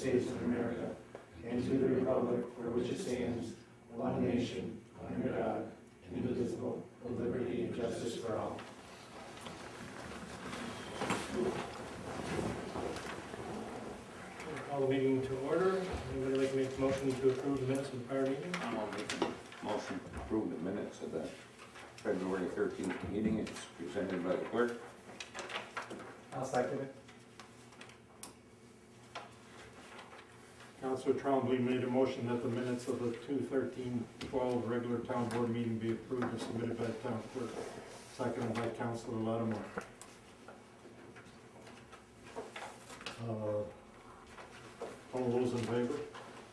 States of America and to the republic for which it stands, one nation, under God, indivisible, with liberty and justice for all. Call the meeting to order. Anybody like to make a motion to approve the minutes of the prior meeting? I'll make a motion to approve the minutes of the February 13th meeting. It's presented by the clerk. I'll second it. Councilor Trombley made a motion that the minutes of the 2/13/12 regular town board meeting be approved and submitted by the town clerk. Seconded by Councilor Lattimore. All those in favor?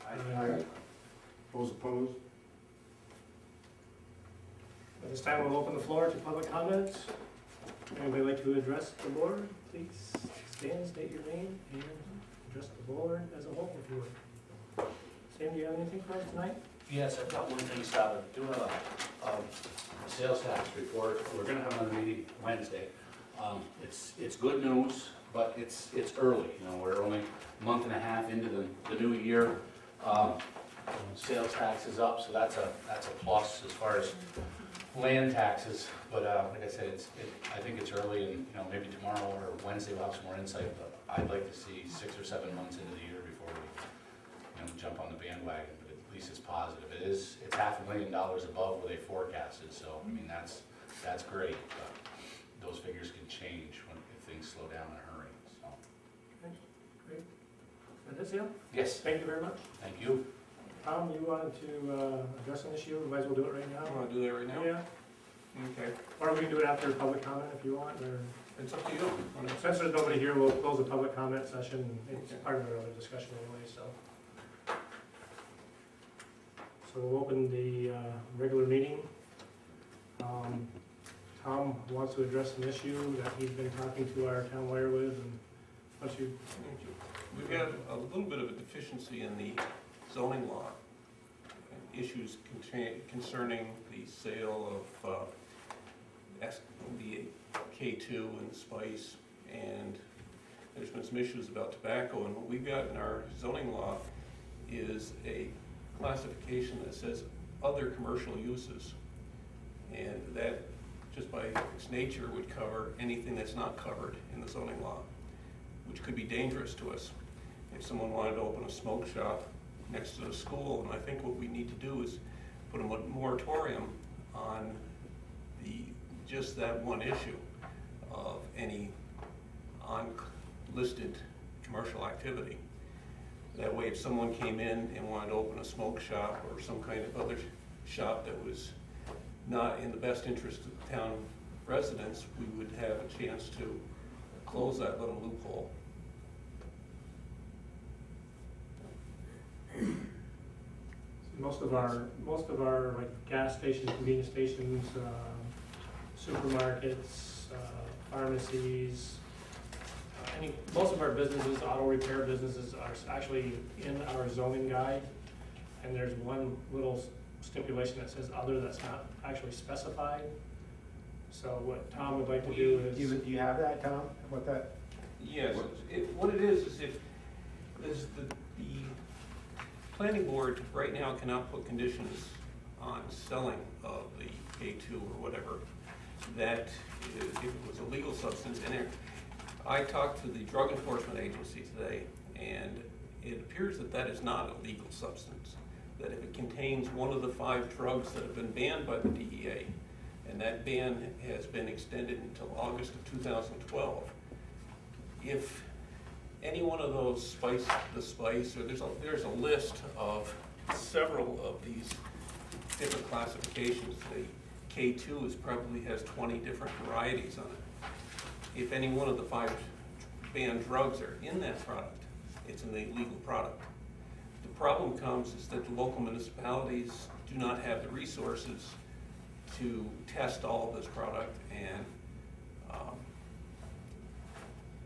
Aye. Those opposed? At this time, we'll open the floor to public comments. Anybody like to address the board? Please stand, state your name, and address the board as a whole, if you would. Sam, do you have anything for us tonight? Yes, I've got one thing, Sal, doing a sales tax report. We're gonna have another meeting Wednesday. It's good news, but it's early, you know, we're only a month and a half into the new year. Sales tax is up, so that's a plus as far as land taxes, but like I said, I think it's early, and you know, maybe tomorrow or Wednesday we'll have some more insight, but I'd like to see 6 or 7 months into the year before we jump on the bandwagon, but at least it's positive. It's $500,000 above what they forecasted, so I mean that's great, but those figures can change if things slow down in a hurry. So. Okay, great. That's it? Yes, Thank you very much. thank you. Tom, you wanted to address an issue? We might as well do it right now. You want to do that right now? Yeah, Okay. or we can do it after public comment if you want, or, It's up to you. since there's nobody here, we'll close the public comment session. It's part of our other discussion anyway, so. So we'll open the regular meeting. Tom wants to address an issue that he's been talking to our town lawyer with, and once you, We've got a little bit of a deficiency in the zoning law. Issues concerning the sale of the K2 and spice, and there's been some issues about tobacco, and what we've got in our zoning law is a classification that says other commercial uses, and that just by its nature would cover anything that's not covered in the zoning law, which could be dangerous to us. If someone wanted to open a smoke shop next to the school, and I think what we need to do is put a moratorium on just that one issue of any unlisted commercial activity. That way, if someone came in and wanted to open a smoke shop or some kind of other shop that was not in the best interest of the town residents, we would have a chance to close that little loophole. most of our like gas stations, convenience stations, supermarkets, pharmacies, most of our businesses, auto repair businesses are actually in our zoning guide, and there's one little stipulation that says other that's not actually specified. So what Tom would like to do is... Do you have that, Tom? What that? Yes, what it is if the planning board right now cannot put conditions on selling of the K2 or whatever, that if it was a legal substance. And I talked to the Drug Enforcement Agency today, and it appears that that is not a legal substance, that if it contains one of the 5 drugs that have been banned by the DEA, and that ban has been extended until August of 2012, if any one of those or there's a list of several of these different classifications. The K2 probably has 20 different varieties on it. If any one of the 5 banned drugs are in that product, it's an illegal product. The problem comes is that the local municipalities do not have the resources to test all of this product, and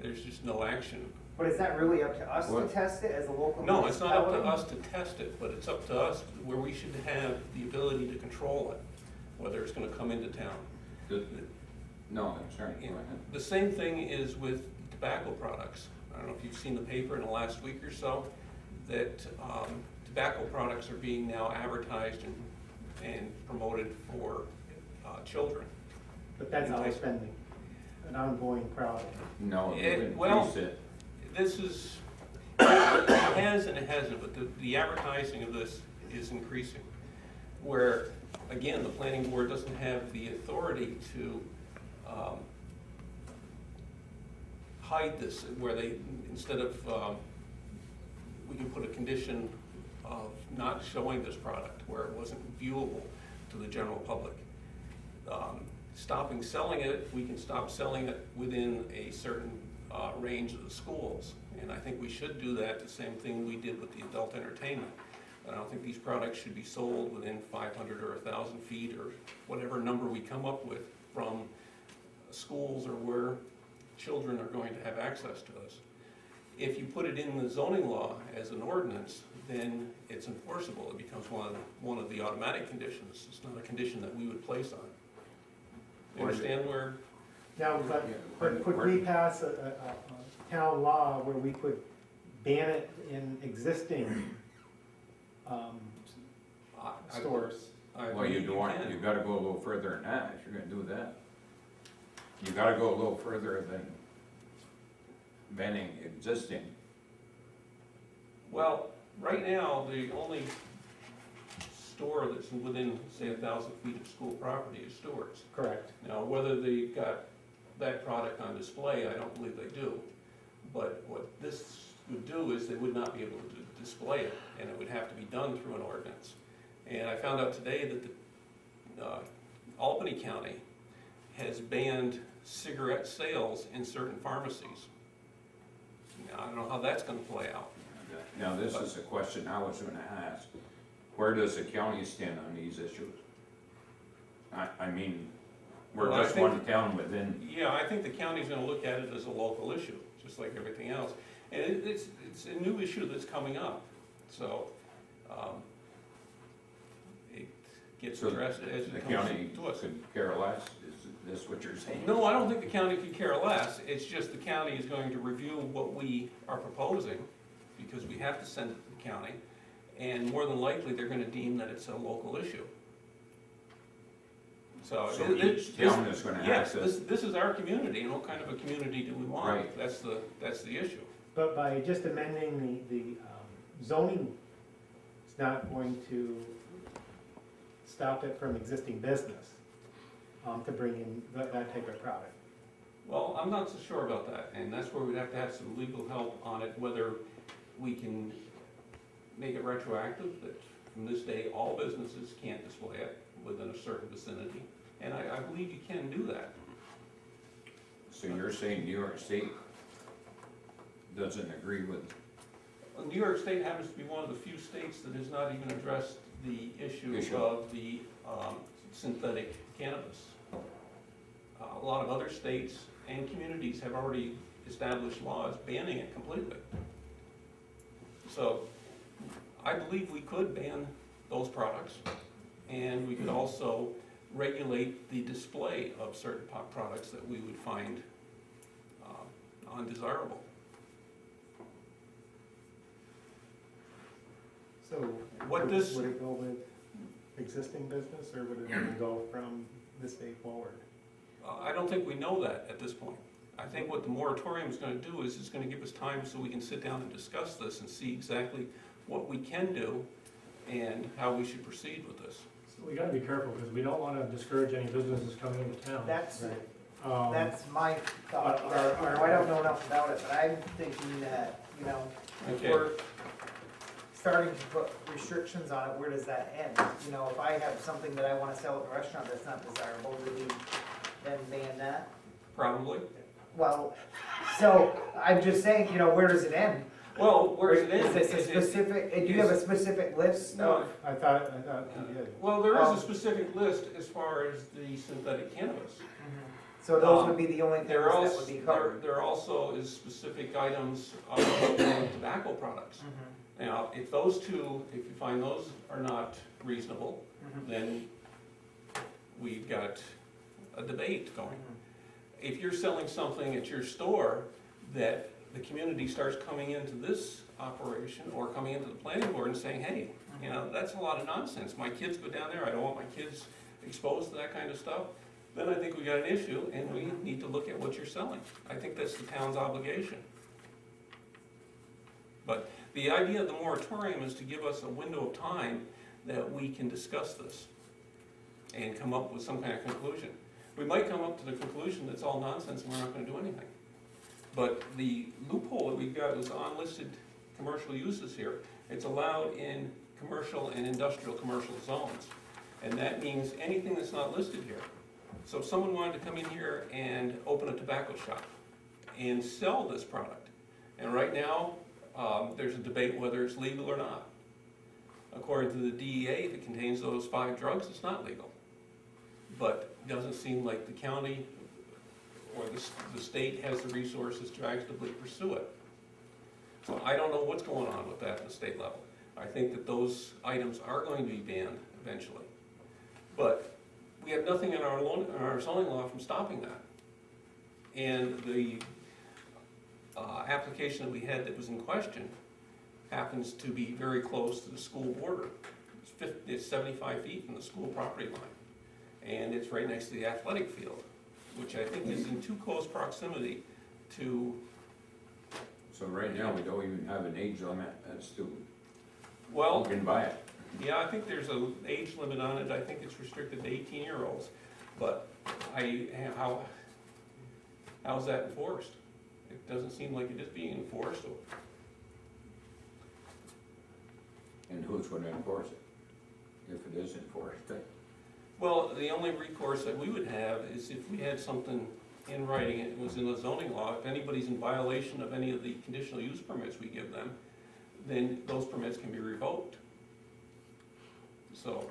there's just no action. But is that really up to us to test it as a local municipality? No, it's not up to us to test it, but it's up to us where we should have the ability to control it, whether it's gonna come into town. No, I'm sorry, go ahead. The same thing is with tobacco products. I don't know if you've seen the paper in the last week or so. that tobacco products are being now advertised and promoted for children. But that's always been an ongoing problem. No, It- you well- increase it. This is, it has and it hasn't, but the advertising of this is increasing. Where, again, the planning board doesn't have the authority to hide this, where they, instead of, we can put a condition of not showing this product where it wasn't viewable to the general public. Stopping selling it, we can stop selling it within a certain range of the schools. And I think we should do that, the same thing we did with the adult entertainment. I don't think these products should be sold within 500 or 1,000 feet or whatever number we come up with from schools or where children are going to have access to this. If you put it in the zoning law as an ordinance, then it's enforceable. It becomes one of the automatic conditions. It's not a condition that we would place on. You understand where? Now, but could we pass a town law where we could ban it in existing stores? Well, you don't want, you gotta go a little further than that, if you're gonna do that. You gotta go a little further than banning existing. Well, right now, the only store that's within, say, 1,000 feet of school property is Stewart's. Correct. Now, whether they've got that product on display, I don't believe they do. But what this would do is they would not be able to display it, and it would have to be done through an ordinance. And I found out today that the Albany County has banned cigarette sales in certain pharmacies. Now, I don't know how that's gonna play out. Now, this is a question I was gonna ask. Where does the county stand on these issues? I mean, we're Well, I just think- one town within, Yeah, I think the county's gonna look at it as a local issue, just like everything else. And it's a new issue that's coming up, so, it gets so addressed as the it county comes to us. could care less, is this what you're saying? No, I don't think the county could care less, it's just the county is going to review what we are proposing, because we have to send it to the county, and more than likely, they're gonna deem that it's a local issue. So Each town is gonna have yes, to. this is our community, and what kind of a community do we want? Right. That's the issue. But by just amending the zoning, it's not going to stop it from existing business to bring in that type of product. Well, I'm not so sure about that, and that's where we'd have to have some legal help on it, whether we can make it retroactive, that from this day, all businesses can't display it within a certain vicinity, and I believe you can do that. So you're saying New York State doesn't agree with, New York State happens to be one of the few states that has not even addressed the issue of the synthetic cannabis. A lot of other states and communities have already established laws banning it completely. So I believe we could ban those products, and we could also regulate the display of certain products that we would find undesirable. So What this- would it go with existing business, or would it go from this day forward? I don't think we know that at this point. I think what the moratorium is gonna do is it's gonna give us time so we can sit down and discuss this and see exactly what we can do and how we should proceed with this. So we gotta be careful, because we don't wanna discourage any businesses coming into town. That's, Um, that's my thought. I don't know enough about it, but I'm thinking that, you know, if Okay. we're starting to put restrictions on it, where does that end? You know, if I have something that I wanna sell at the restaurant that's not desirable, do we then ban that? Probably. Well, so, I'm just saying, you know, where does it end? Well, where's it Is in? this a specific, do you have a specific list No. of? I thought you did. Well, there is a specific list as far as the synthetic cannabis. So those would be the only things There that would also, be covered? there also is specific items of tobacco products. Mhm, Now, if those two, if you find those are not reasonable, mhm, then we've got a debate going. mhm. If you're selling something at your store that the community starts coming into this operation or coming into the planning board and saying, hey, you know, that's a lot of nonsense. My kids go down there, I don't want my kids exposed to that kind of stuff. Then I think we got an issue and we need to look at what you're selling. I think that's the town's obligation. But the idea of the moratorium is to give us a window of time that we can discuss this and come up with some kind of conclusion. We might come up to the conclusion that's all nonsense and we're not gonna do anything. But the loophole that we've got is unlisted commercial uses here. It's allowed in commercial and industrial commercial zones. And that means anything that's not listed here. So if someone wanted to come in here and open a tobacco shop and sell this product, and right now, there's a debate whether it's legal or not. According to the DEA, if it contains those 5 drugs, it's not legal. But it doesn't seem like the county or the state has the resources to actively pursue it. So I don't know what's going on with that at the state level. I think that those items are going to be banned eventually. But we have nothing in our zoning law from stopping that. And the application that we had that was in question happens to be very close to the school border. It's 75 feet from the school property line. And it's right next to the athletic field, which I think is in too close proximity to. So right now, we don't even have an age limit as to Well, who can buy it. yeah, I think there's an age limit on it. I think it's restricted to 18-year-olds. But how is that enforced? It doesn't seem like it is being enforced. And who's gonna enforce it? If it is enforced. Well, the only recourse that we would have is if we had something in writing, it was in the zoning law, if anybody's in violation of any of the conditional use permits we give them, then those permits can be revoked. So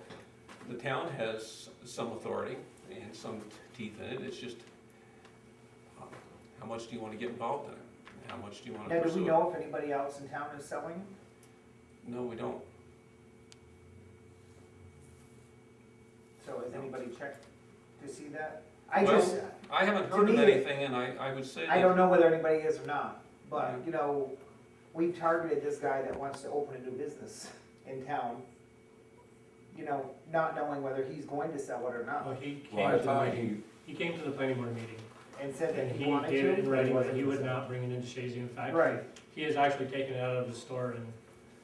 the town has some authority and some teeth in it, it's just how much do you want to get involved in it? How much do you want to Now, pursue do we it? know if anybody else in town is selling them? No, we don't. So has No. anybody checked to see that? Well, I haven't to heard of me, anything, and I would say I that, don't know whether anybody is or not, but, Yeah. you know, we've targeted this guy that wants to open a new business in town, you know, not knowing whether he's going to sell it or Well, not, he Well, came I to the thought meeting, he came to the planning board meeting, and said that and he he wanted to. gave it in but writing that wasn't he would gonna not bring it into Chazy. In fact, sell. Right, he has actually taken it out of his store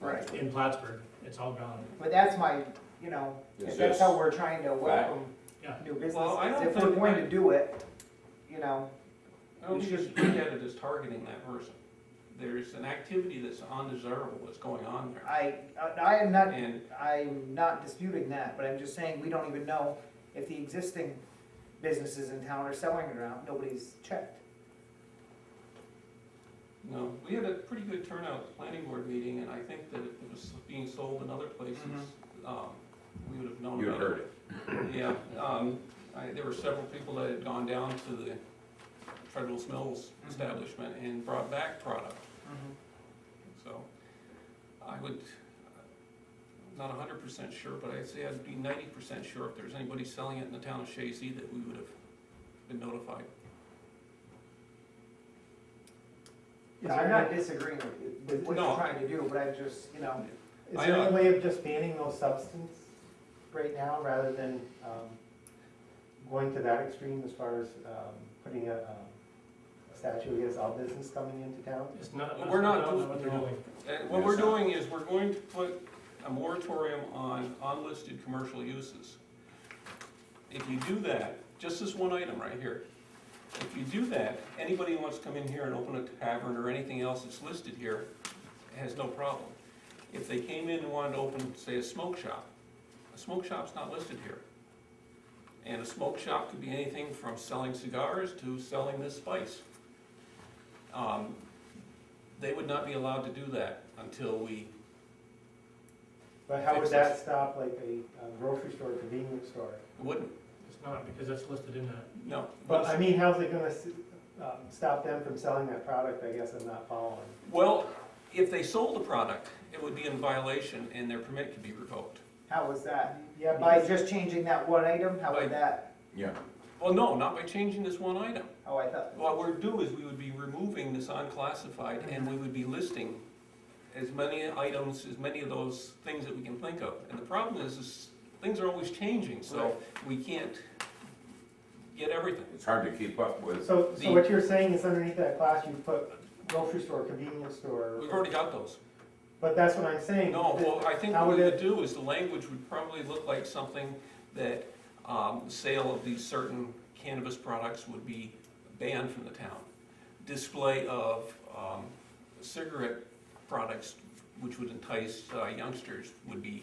right, in Plattsburgh. It's all gone. but that's my, you know, if Is that's this how we're trying to welcome Yeah. new Well, I businesses, don't if we're think going I- to do it, you know, I don't we think you should- should look at it as targeting that person. There's an activity that's undesirable that's going on there. I'm And not disputing that, but I'm just saying, we don't even know if the existing businesses in town are selling it or not, nobody's checked. no, we had a pretty good turnout at the planning board meeting, and I think that if it was being sold in other places, we would have known you about heard it. it. Yeah, there were several people that had gone down to the Federal's Mills establishment and brought back product. So I would, not 100% sure, but I'd say I'd be 90% sure if there's anybody selling it in the town of Chazy that we would have been notified. Yeah, I'm not disagreeing with what No. you're trying to do, but I'm just, you know, Is I there know. any way of just banning those substances right now, rather than going to that extreme as far as putting a statute against all business coming into town? It's not. Well, we're not that's doing- what they're doing. And what we're doing is we're going to put a moratorium on unlisted commercial uses. If you do that, just this one item right here, if you do that, anybody who wants to come in here and open a tavern or anything else that's listed here has no problem. If they came in and wanted to open, say, a smoke shop's not listed here. And a smoke shop could be anything from selling cigars to selling this spice. They would not be allowed to do that until we, But how would Fix that stop like a grocery store, convenience store? wouldn't, It's not, because that's listed in that. no. But I mean, how's it gonna stop them from selling that product, I guess I'm not following. Well, if they sold the product, it would be in violation and their permit could be revoked. how was that? Yeah, By because just changing that one item, how By- would that? Yeah, Well, no, not by changing this one item. Oh, I thought, What we'd do is we would be removing this unclassified and we would be listing as many items, as many of those things that we can think of. And the problem is things are always changing, so we can't get everything. It's hard to keep up with. So what you're saying is underneath that class, you put grocery store, convenience store. We've already got those. But that's what I'm saying. No, well, I think How what we would would do is the language would probably look like something that, sale of these certain cannabis products would be banned from the town. Display of, cigarette products, which would entice, youngsters, would be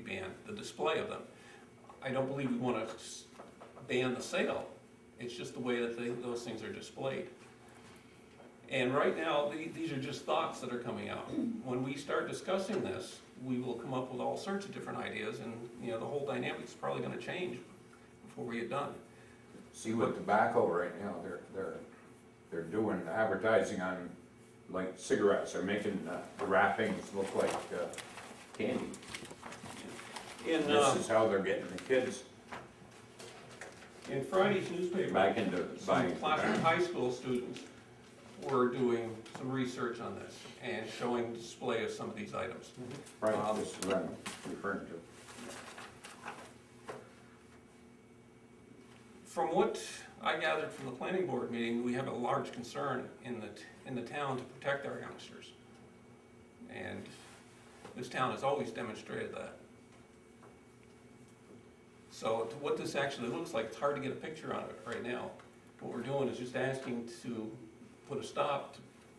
banned, the display of them. I don't believe we wanna ban the sale, it's just the way that those things are displayed. And right now, these are just thoughts that are coming out. When we start discussing this, we will come up with all sorts of different ideas, and, you know, the whole dynamic's probably gonna change before we get done. See with tobacco right now, they're doing advertising on, like cigarettes, they're making the wrappings look like candy. In, This is how they're getting the kids in Friday's newspaper, back into buying some Placer tobacco. High School students were doing some research on this and showing display of some of these items. Right, this is what I'm referring to. From what I gathered from the planning board meeting, we have a large concern in the town to protect our youngsters. And this town has always demonstrated that. So what this actually looks like, it's hard to get a picture on it right now. What we're doing is just asking to put a stop,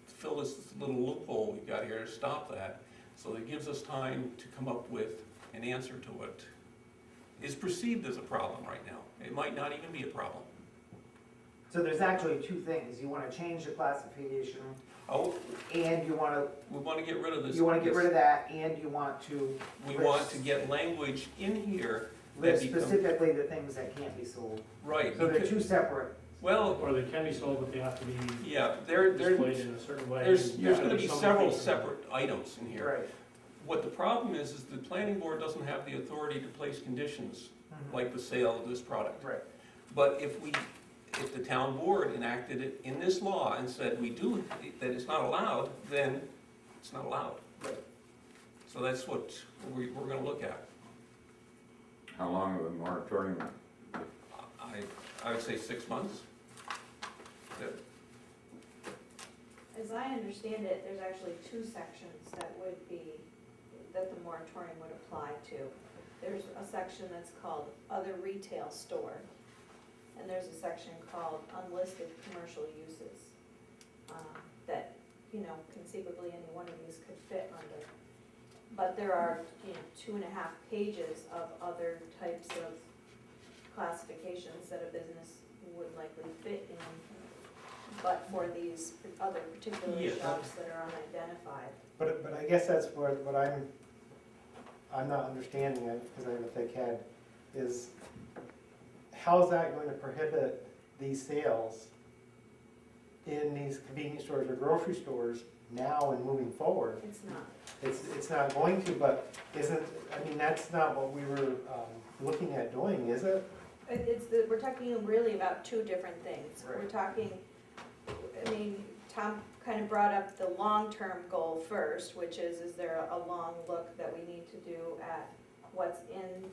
to fill this little loophole we've got here, to stop that. So that it gives us time to come up with an answer to what is perceived as a problem right now. It might not even be a problem. so there's actually two things, you wanna change the classification, Oh, and you wanna, we want to get rid of this. get rid of that, and you want to We want to get language in here that list becomes, specifically the things that can't be sold. right, So they're because, two separate, well, Or they can be sold, but they have to be yeah, displayed in a certain way. there's Yeah, gonna be so many several things. separate items in here. right. What the problem is the planning board doesn't have the authority to place conditions Mhm. like the sale of this product. Right. But if the town board enacted it in this law and said that it's not allowed, then it's not allowed. Right. So that's what we're gonna look at. How long of a moratorium? I would say 6 months. As I understand it, there's actually two sections that the moratorium would apply to. There's a section that's called other retail store, and there's a section called unlisted commercial uses, that, you know, conceivably any one of these could fit under. But there are, 2.5 pages of other types of classifications that a business would likely fit in, but for these other particular Yes. shops that are unidentified. But I guess that's what I'm not understanding, because I have a thick head, is how is that going to prohibit these sales in these convenience stores or grocery stores now and moving forward? It's not. It's not going to, but that's not what we were looking at doing, is it? We're talking really about two different things. Right. We're talking, Tom kind of brought up the long-term goal first, which is there a long look that we need to do at what's in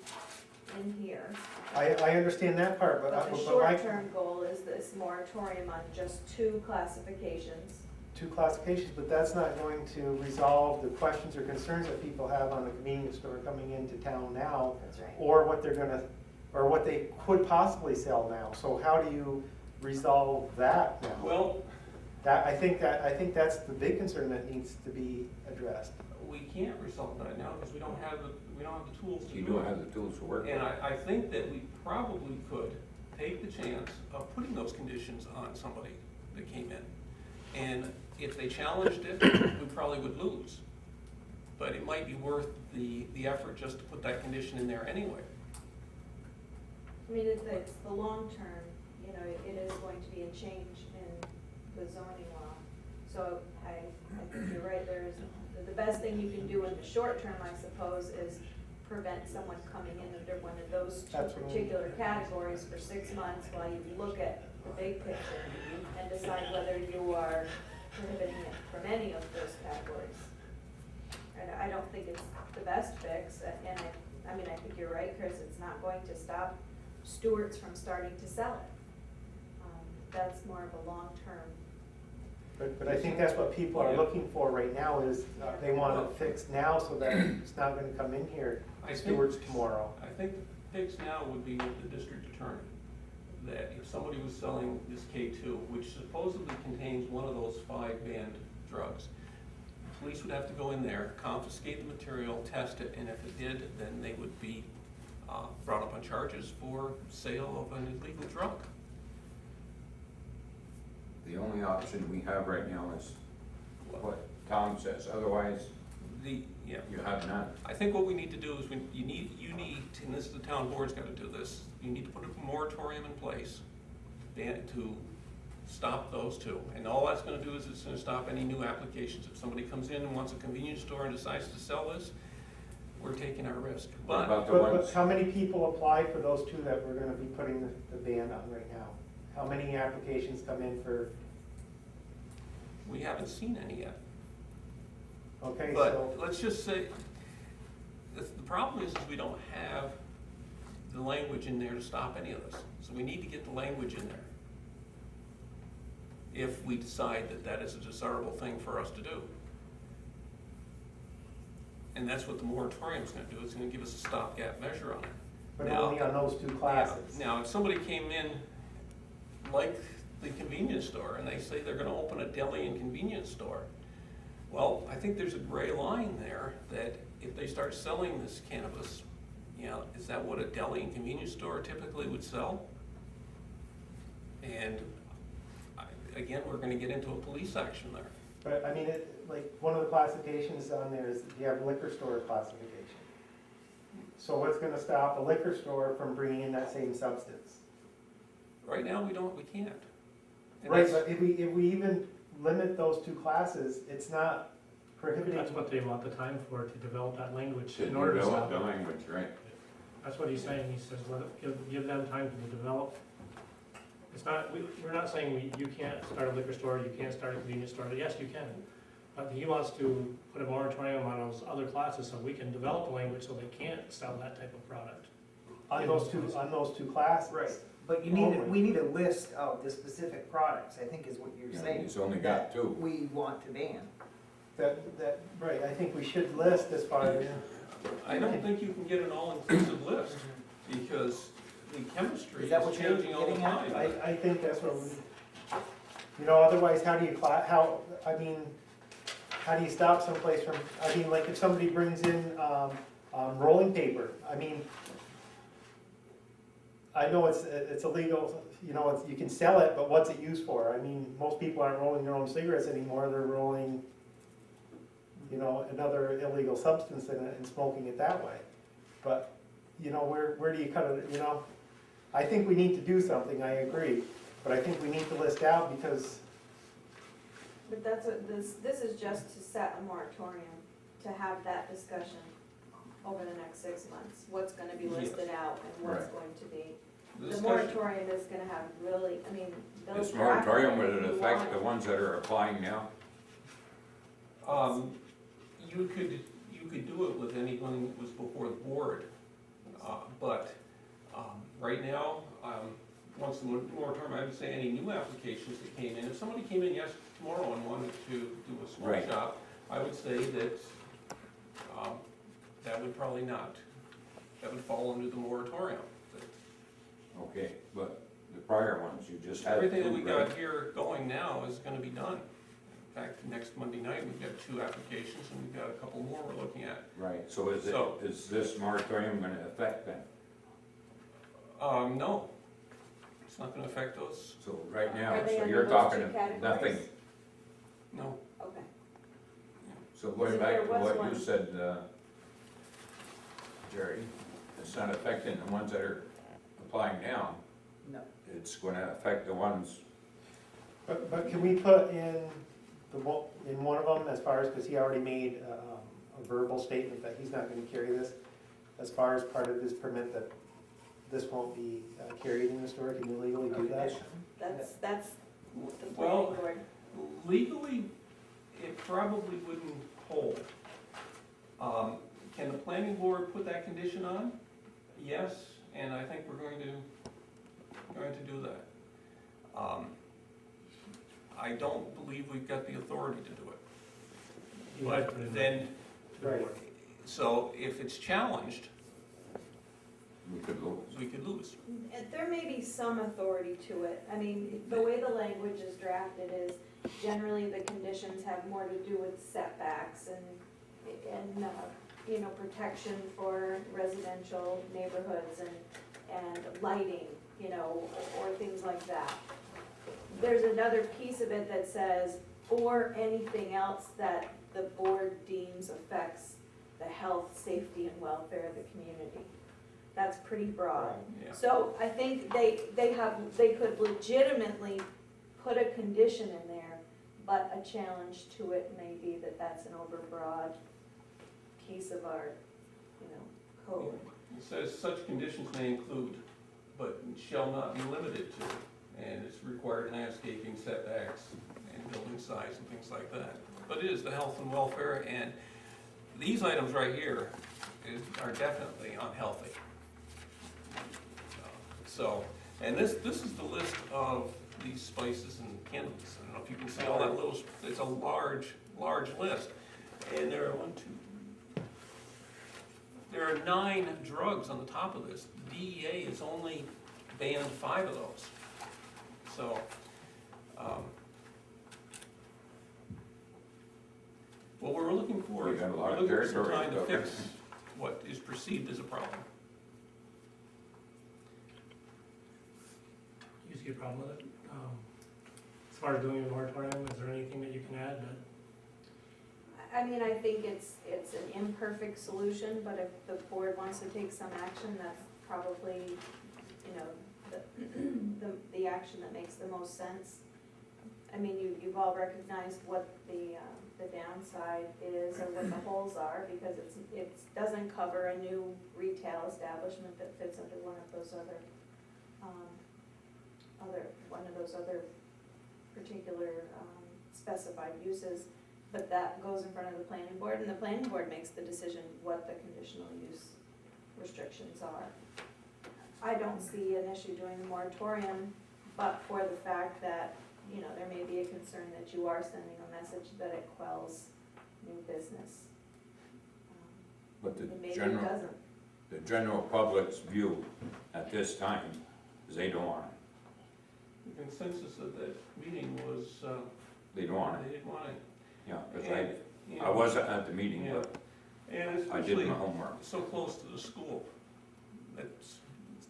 here? I understand that part, But the but my short-term goal is this moratorium on just 2 classifications. 2 classifications, but that's not going to resolve the questions or concerns that people have on the convenience store coming into town now, That's right. or what they could possibly sell now. So how do you resolve that now? Well, I think that's the big concern that needs to be addressed. we can't resolve that now because we don't have the tools to You do don't it. have the tools to work with. And I think that we probably could take the chance of putting those conditions on somebody that came in. And if they challenged it, we probably would lose. But it might be worth the effort just to put that condition in there anyway. It's the long term, it is going to be a change in the zoning law. So I think you're right, the best thing you can do in the short term, I suppose, is prevent someone coming in under one of those two That's what I- particular categories for 6 months while you look at the big picture and decide whether you are prohibiting it from any of those categories. And I don't think it's the best fix, and I mean, I think you're right, Chris, it's not going to stop stewards from starting to sell it. That's more of a long-term. But I think that's what people are looking for right now is, they want it fixed now so that it's not gonna come in here, I think- stewards tomorrow. I think the fix now would be with the district attorney, that if somebody was selling this K2, which supposedly contains one of those 5 banned drugs, the police would have to go in there, confiscate the material, test it, and if it did, then they would be brought up on charges for sale of an illegal drug. The only option we have right now is what Tom says, otherwise Yeah, you have none. I think what we need to do is, you need, and this, the town board's gotta do this, you need to put a moratorium in place to stop those two. And all that's gonna do is it's gonna stop any new applications. If somebody comes in and wants a convenience store and decides to sell this, we're taking our risk. What But about the But ones, how many people apply for those two that we're gonna be putting the ban on right now? How many applications come in for, we haven't seen any yet. okay, But so, let's just say, the problem is we don't have the language in there to stop any of this. So we need to get the language in there, if we decide that that is a desirable thing for us to do. And that's what the moratorium's gonna do, it's gonna give us a stopgap measure on it. but Now- only on those two classes. Now, if somebody came in, like the convenience store, and they say they're gonna open a deli and convenience store, well, I think there's a gray line there, that if they start selling this cannabis, you know, is that what a deli and convenience store typically would sell? And, again, we're gonna get into a police action there. But, I mean, like, one of the classifications on there is you have liquor store classification. So what's gonna stop a liquor store from bringing in that same substance? Right now, we can't. And Right, that's- but if we even limit those two classes, it's not prohibiting. That's what they want the time for, to develop that language to in order to develop stop the it. language, right? That's what he's saying, he says, give them time to develop. It's not, we're not saying you can't start a liquor store, you can't start a convenience store, yes, you can. But he wants to put a moratorium on those other classes so we can develop a language so they can't sell that type of product. On those two classes. Right, but we need a list of the specific products, I think is what you're You know, saying. He's only got that 2. We want to ban. Right, I think we should list as far as, I don't think you can get an all-inclusive list, because the chemistry Is that is what you're changing all the getting at? time. I think that's what we, you know, otherwise, how do you how do you stop someplace from, I mean, like, if somebody brings in, rolling paper, I mean, I know it's illegal, you know, you can sell it, but what's it used for? I mean, most people aren't rolling their own cigarettes anymore, they're rolling, you know, another illegal substance in it and smoking it that way. But, you know, where do you cut it, you know? I think we need to do something, I agree, but I think we need to list out because, But that's what, this is just to set a moratorium, to have that discussion over the next 6 months. What's gonna be listed out and what's Right. going to be. The The discussion- moratorium is gonna have really, I mean, they'll This draft moratorium, would whatever it you affect want. the ones that are applying now? You could do it with anyone that was before the board, but right now, once the moratorium, I would say any new applications that came in, if somebody came in tomorrow and wanted to do a smoke Right. shop, I would say that that would probably not, that would fall under the moratorium. Okay, but the prior ones, you just had 2, Everything that we right? got here going now is gonna be done. In fact, next Monday night, we've got 2 applications, and we've got a couple more we're looking at. Right, so is this moratorium gonna affect them? No, it's not gonna affect those, So right now, Are they so under you're those talking two of categories? nothing. no. Okay. So going So back there to was what one. you said, Jerry, it's not affecting the ones that are applying now. No. It's gonna affect the ones, but can we put in in one of them as far as, because he already made a verbal statement that he's not gonna carry this, as far as part of this permit, that this won't be carried in the store? Can you legally do that? Condition. That's the Well- planning board. Legally, it probably wouldn't hold. Can the planning board put that condition on? Yes, and I think we're going to do that. I don't believe we've got the authority to do it. You have to put it But in then, the Right. board. so if it's challenged, We could lose. we could lose. There may be some authority to it. I mean, the way the language is drafted is generally the conditions have more to do with setbacks and, you know, protection for residential neighborhoods and lighting, you know, or things like that. There's another piece of it that says, or anything else that the board deems affects the health, safety, and welfare of the community. That's pretty broad. Yeah. So I think they could legitimately put a condition in there, but a challenge to it may be that that's an overbroad piece of our, you know, code. It says such conditions may include, but shall not be limited to, and it's required landscaping, setbacks, and building size and things like that. But it is the health and welfare, and these items right here are definitely unhealthy. So, and this is the list of these spices and candles. I don't know if you can see all that little, it's a large list. And there are there are 9 drugs on the top of this. DEA has only banned 5 of those. So, what we're looking for, We got a lot we're of looking for some territory time to to cover. fix what is perceived as a problem. You see a problem with it? As far as doing a moratorium, is there anything that you can add that? I mean, I think it's an imperfect solution, but if the board wants to take some action, that's probably, you know, the action that makes the most sense. I mean, you've all recognized what the downside is or what the holes are, because it doesn't cover a new retail establishment that fits under one of those other particular specified uses. But that goes in front of the planning board, and the planning board makes the decision what the conditional use restrictions are. I don't see an issue doing a moratorium, but for the fact that, you know, there may be a concern that you are sending a message that it quells new business. But And maybe it general, doesn't. the general public's view at this time is they don't want it. The consensus of that meeting was, They don't want it. they didn't want it. Yeah, because And, you I know, wasn't at the meeting, Yeah. but And I did especially my homework. so close to the school,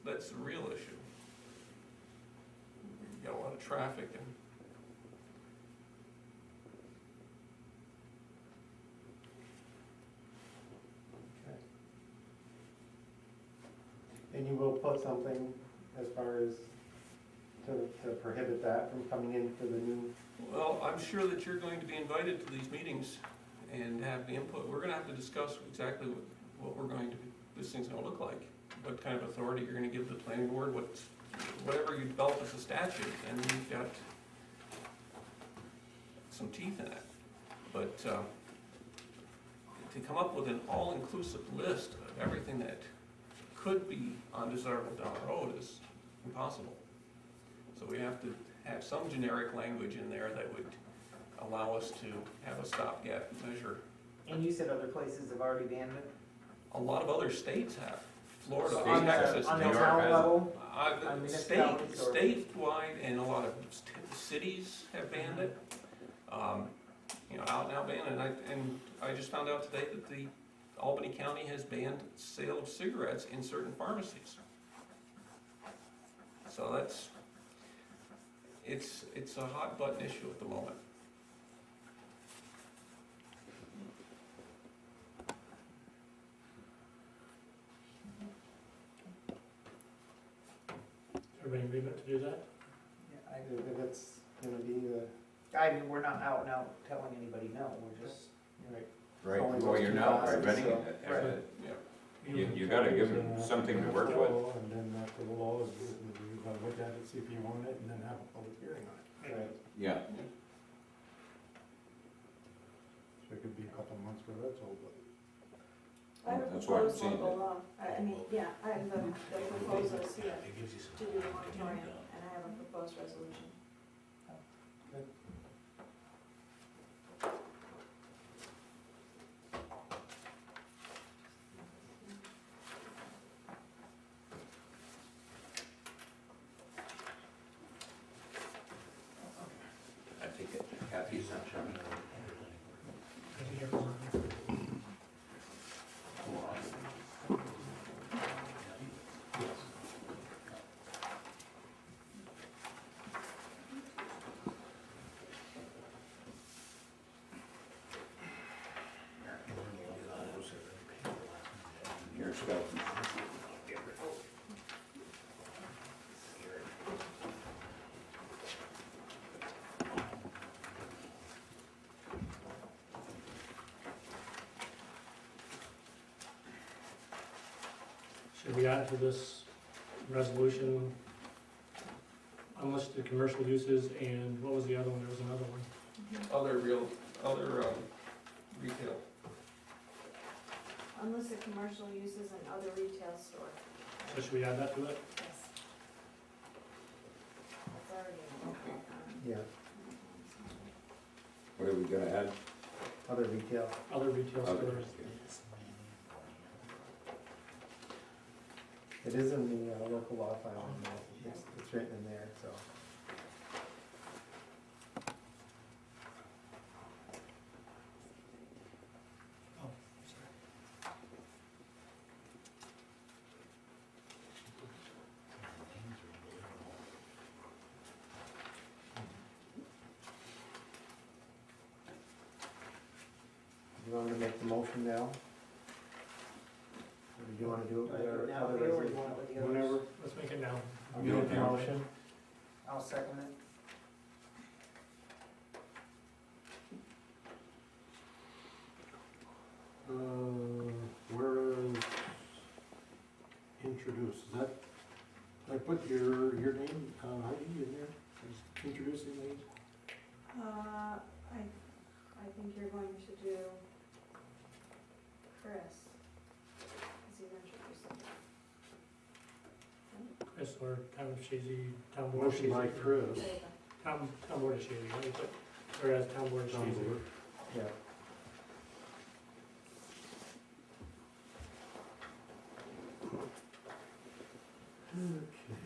that's a real issue. You got a lot of traffic and. Okay. And you will put something as far as to prohibit that from coming in for the new, Well, I'm sure that you're going to be invited to these meetings and have the input. We're gonna have to discuss exactly what we're going to, this thing's gonna look like. What kind of authority you're gonna give the planning board, whatever you develop as a statute, and you've got some teeth in it. But, to come up with an all-inclusive list of everything that could be undesirable down the road is impossible. So we have to have some generic language in there that would allow us to have a stopgap measure. And you said other places have already banned it? A lot of other states have. Florida, State On Texas, the, on the New York town has- level? the on state, municipalities or- statewide, and a lot of cities have banned it. You know, out and out ban, and I just found out today that the Albany County has banned sale of cigarettes in certain pharmacies. So it's a hot button issue at the moment. Everybody in agreement to do that? Yeah, if it's gonna be the, I mean, we're not out and out telling anybody no, we're just, right. Right, Only well, those you're two now classes, preventing so- it. Right. Yeah. You gotta give them something to work with. And then after the law is written, you gotta look at it, see if you want it, and then have a public hearing on it. Right. Yeah, So it could be a couple of months before that's over. I have a That's what I'm proposed saying. local law, I mean, yeah, I have the proposals here It gives you to some. do the moratorium, and I have a proposed resolution. I take it Kathy's not showing. here's Scott. Should we add to this resolution unlisted commercial uses, and what was the other one? There was another one. Other retail. Unlisted commercial uses and other retail store. So should we add that to it? Yes. It's already in the local. Yeah, What are we gonna add? other retail. Other retail Other. stores. It is in the local law file, and it's written in there, so. You want me to make the motion now? Or do you wanna do it with our Now, other we already resolution? went with the others. Whenever, Let's make it now. I'll make the motion. I'll second it. whereas introduce, is that, I put your name, Heidi, in there, as introducing these? I think you're going to do Chris. Is he introducing? Chris or Town of Chazy, Town Board of Motion by Chazy. Chris. There you go. Town Board of Chazy, let me put, whereas Town Board of Town Chazy. board. Yeah. Okay.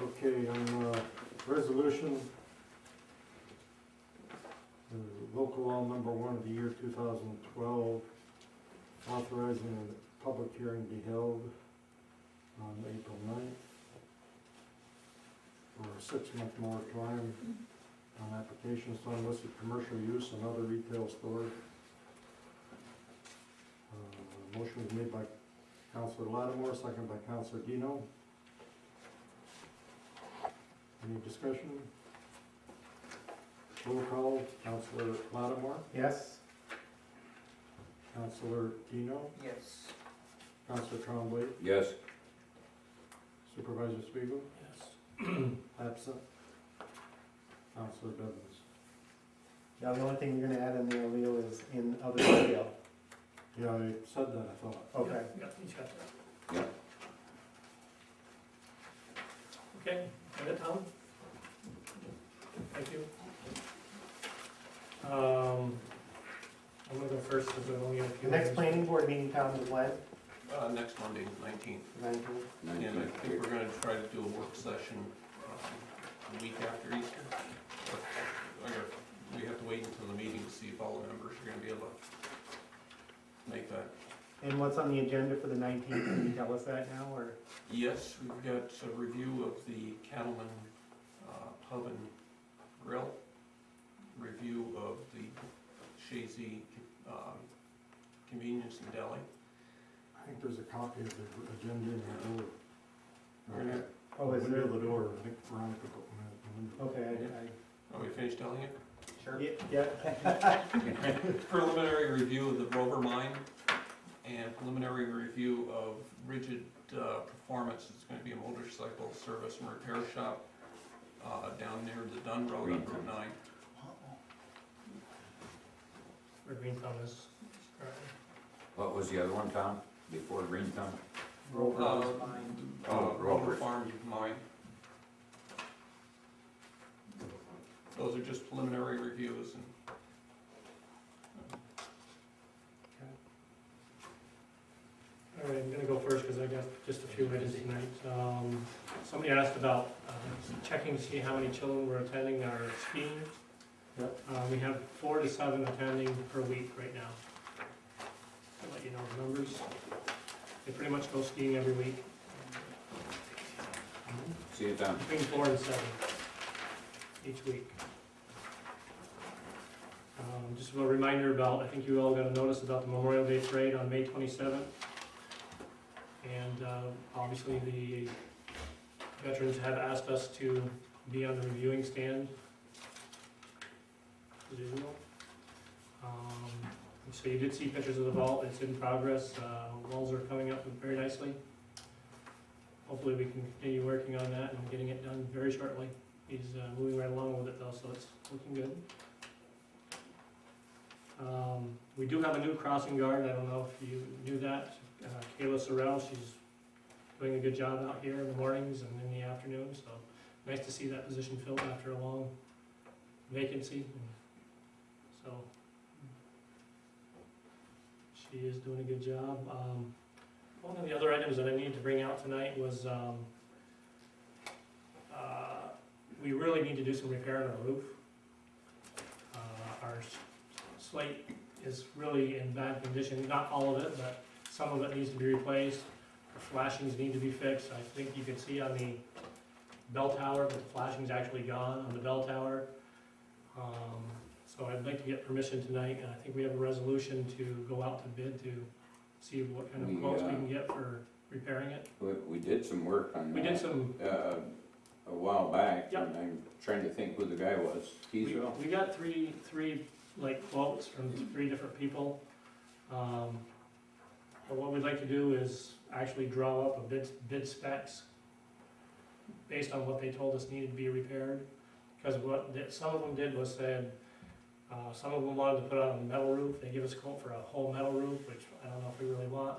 Okay, on resolution, local law number 1 of the year 2012, authorizing a public hearing to be held on April 9th for a 6-month moratorium on applications to unlisted commercial use and other retail stores. Motion was made by Councilor Lattimore, seconded by Councilor Dino. Any discussion? Roll call, Councilor Lattimore, Yes? Councilor Dino, Yes. Councilor Trombley, Yes, Supervisor Spiegel, Yes. absent. Councilor Bevins. Now, the only thing you're gonna add in there, Leo, is in other retail. Yeah, I said that, I thought. Okay. Yep, he's got that. yeah. Okay, got it, Tom? Thank you. I'm gonna go first, because we only have a The few. next minutes. planning board meeting, Tom, is when? Next Monday, 19th. 19th? And I think we're gonna try to do a work session the week after Easter. But we have to wait until the meeting to see if all the members are gonna be able to make that. And what's on the agenda for the 19th? Can you tell us that now, or? Yes, we've got a review of the Cattleman Pub and Grill, review of the Chazy Convenience and Deli, think there's a copy of the agenda in the door. Okay. Oh, is Window there? of the door, I think Veronica put one in the window. Okay, Are we finished telling you? Sure. yeah, Preliminary review of the Rover mine and preliminary review of Rigid Performance. It's gonna be a motorcycle service and repair shop down near the Dunn Road on Route 9. Where Green Thumb is. What was the other one, Tom, before Greentown? Rover Uh, is mine. Oh, Rover Rover's. Farms mine. Those are just preliminary reviews and All right, I'm gonna go first because I got just a few items tonight. Somebody asked about checking to see how many children were attending our skiing. Yep. We have 4 to 7 attending per week right now. I'll let you know the numbers. They pretty much go skiing every week, See it, Tom? between 4 and 7 each week. Just a reminder about, I think you all got a notice about the Memorial Day Parade on May 27th. And obviously the veterans have asked us to be on the reviewing stand as usual. So you did see pictures of the vault, it's in progress, walls are coming up very nicely. Hopefully we can continue working on that and getting it done very shortly. He's moving right along with it though, so it's looking good. We do have a new crossing guard, I don't know if you knew that. Kayla Sorrell, she's doing a good job out here in the mornings and in the afternoons, so nice to see that position filled after a long vacancy. So she is doing a good job. One of the other items that I needed to bring out tonight was we really need to do some repair on our roof. Our slate is really in bad condition, not all of it, but some of it needs to be replaced. The flashings need to be fixed. I think you can see on the bell tower, but the flashing's actually gone on the bell tower. So I'd like to get permission tonight, and I think we have a resolution to go out to bid to see what kind of quotes we can get for repairing it. We did some work on We that. did some, A while back, Yep. and I'm trying to think who the guy was. Keysville? we got three like quotes from 3 different people. But what we'd like to do is actually draw up a bid specs based on what they told us needed to be repaired. Because some of them did was said, some of them wanted to put on a metal roof. They give us a quote for a whole metal roof, which I don't know if we really want.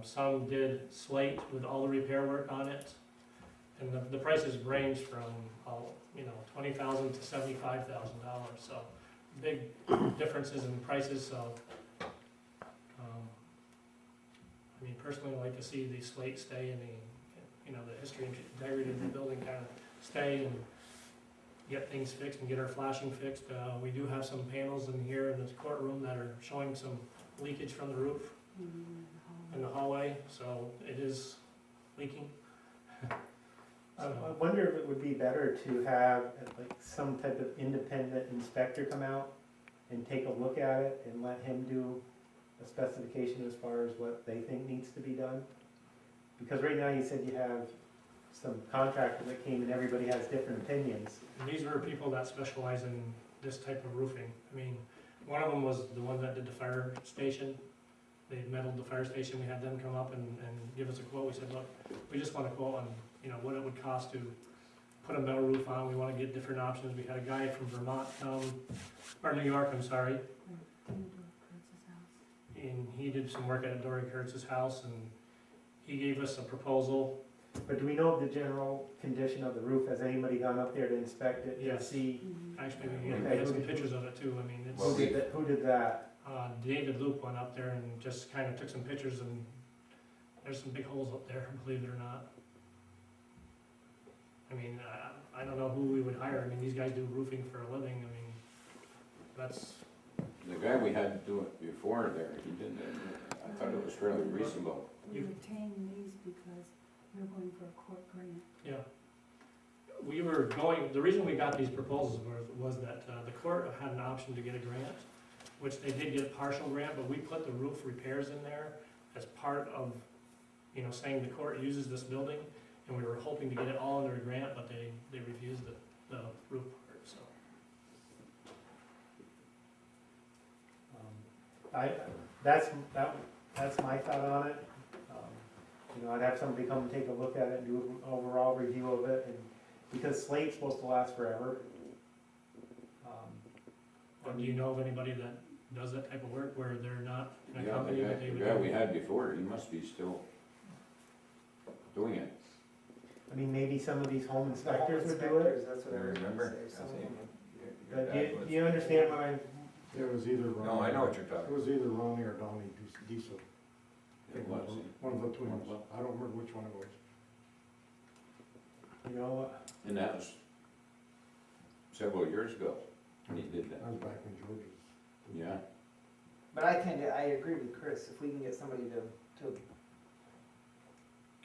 Some did slate with all the repair work on it. And the prices range from, $20,000 to $75,000, so big differences in prices, so. I mean, personally, I like to see the slate stay and the history and integrity of the building kind of stay and get things fixed and get our flashing fixed. We do have some panels in here in this courtroom that are showing some leakage from the roof in the hallway, so it is leaking. I wonder if it would be better to have like some type of independent inspector come out and take a look at it and let him do a specification as far as what they think needs to be done. Because right now you said you have some contractor that came and everybody has different opinions. And these were people that specialize in this type of roofing. I mean, one of them was the one that did the fire station. They metaled the fire station, we had them come up and give us a quote. We said, look, we just want a quote on, what it would cost to put a metal roof on. We wanna get different options. We had a guy from Vermont come, or New York, I'm sorry. And he did some work at Dory Kurtz's house and he gave us a proposal. But do we know the general condition of the roof? Has anybody gone up there to inspect it, to Yes. see? Actually, we had some pictures of it too. I mean, it's. Who did that? David Luke went up there and just kind of took some pictures and there's some big holes up there, believe it or not. I mean, I don't know who we would hire. I mean, these guys do roofing for a living. I mean, that's, The guy we had do it before there, he didn't, I thought it was fairly reasonable. We retain these because we're going for a court grant. yeah. The reason we got these proposals was that the court had an option to get a grant, which they did get a partial grant, but we put the roof repairs in there as part of, you know, saying the court uses this building, and we were hoping to get it all under a grant, but they refused the roof part, so. That's my thought on it. You know, I'd have somebody come and take a look at it and do an overall review of it, and, because slate's supposed to last forever. Or do you know of anybody that does that type of work where they're not in a Yeah, company that they the would? guy we had before, he must be still doing it. I mean, maybe some of these home The home inspectors would do it, inspectors, that's what I was Remember? gonna say, some of I think. them. Your but dad do you understand what It was either Ronnie. No, I know what you're It talking was either Ronnie or Donnie Diesel. It was. One of the twins. I don't remember which one it was. you know, And that was several years ago when he did that. That was back in Georgia. Yeah, But I agree with Chris, if we can get somebody to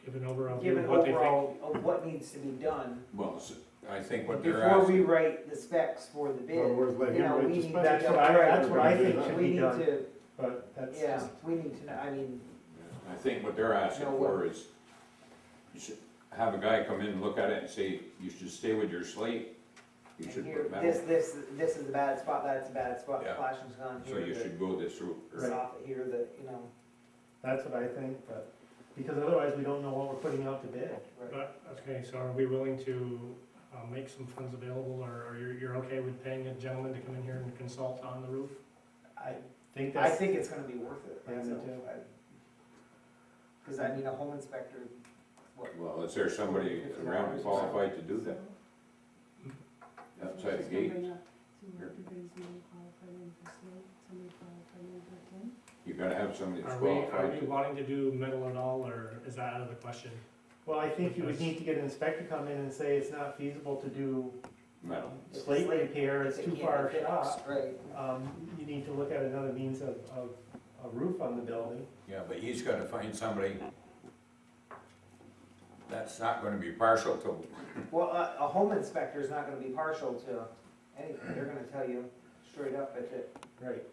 Give an overall give view an of what they think. overall of what needs to be done, well, I think what they're before we asking, wait the specs for the In other bid. words, let You him know, write we the need specs. that's what I think should We be need done, to, but that's yeah, just, we need to know, I mean, I think what they're asking No, for is, you should have a guy come in and look at it and say, you should stay with your slate, you and should here, put metal, this is a bad spot, that's a bad spot, Yeah. flashing's gone so here, you the should go this route. soffit here, the, you know, that's what I think, but, because otherwise we don't know what we're putting out to bid. right. But, okay, so are we willing to make some funds available, or you're okay with paying a gentleman to come in here and consult on the roof? I think I that's, think it's gonna be worth it, Yeah, me myself. too. Cause I mean, a home inspector, what, Well, is there somebody around qualified to do that outside the gate? You gotta have somebody that's Are qualified we to. wanting to do metal at all, or is that out of the question? well, I think you would need to get an inspector come in and say it's not feasible to do Metal. slate repair, it's if too it far can't be shot. fixed, right, You need to look at another means of a roof on the building. Yeah, but he's gotta find somebody that's not gonna be partial to, well, a home inspector is not gonna be partial to anything, they're gonna tell you straight up if Right.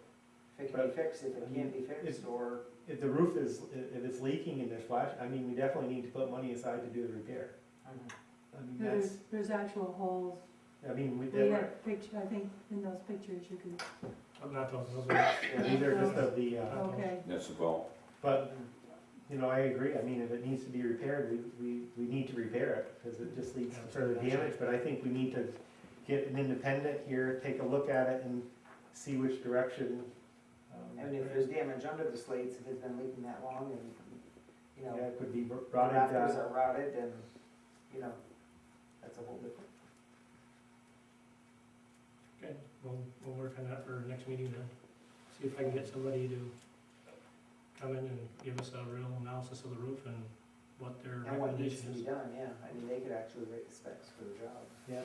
it can be fixed, if it can't be fixed, or, If the roof is, if it's leaking and there's flash, I mean, we definitely need to put money aside to do the repair. I mean, that's, There's actual holes. I mean, we We did, have picture, I think in those pictures you can, Not those are, yeah, these are just of the, okay. that's about, but, you know, I agree, I mean, if it needs to be repaired, we need to repair it, because it just leads to further damage, but I think we need to get an independent here, take a look at it and see which direction. I mean, if there's damage under the slates, if it's been leaking that long and, you know, Yeah, it could be the rotted, rafters are rotted and, you know, that's a whole different. okay, we'll work on that for next meeting then. See if I can get somebody to come in and give us a real analysis of the roof and what their And what needs recommendation to is. be done, yeah, I mean, they could actually rate the specs for the job. yeah,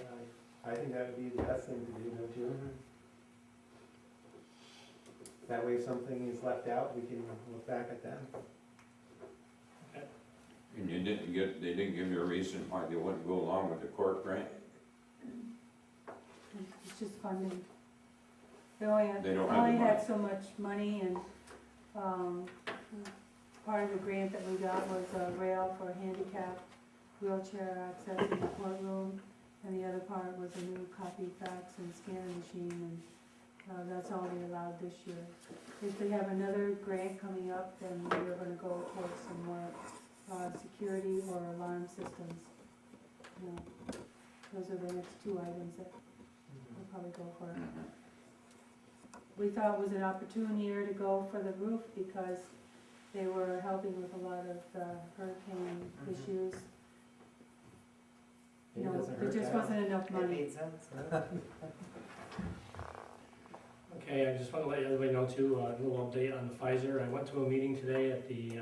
I think that would be the best thing to do, don't you? That way if something is left out, we can look back at them. and they didn't give you a reason why they wouldn't go along with the court grant? It's just funding. They only had, They don't have the only had money. so much money and, part of the grant that we got was a rail for handicap wheelchair access in the courtroom. And the other part was a new copy fax and scanning machine, and that's all they allowed this year. If they have another grant coming up, then we're gonna go towards some more security or alarm systems. You know, those are the next two items that we'll probably go for. We thought it was an opportune year to go for the roof because they were helping with a lot of hurricane issues. It You know, doesn't there hurt just that. wasn't enough It money. made sense. Okay, I just want to let everybody know too, a little update on the Pfizer. I went to a meeting today at the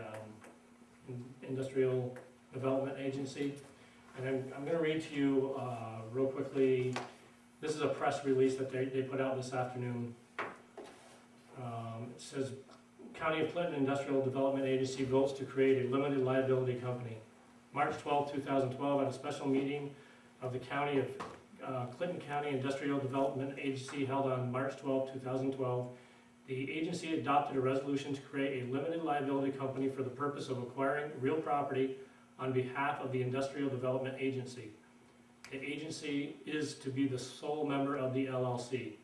Industrial Development Agency. And I'm gonna read to you real quickly, this is a press release that they put out this afternoon. It says, County of Clinton Industrial Development Agency votes to create a limited liability company. March 12, 2012, at a special meeting of the County of Clinton County Industrial Development Agency held on March 12, 2012, The agency adopted a resolution to create a limited liability company for the purpose of acquiring real property on behalf of the Industrial Development Agency. The agency is to be the sole member of the LLC.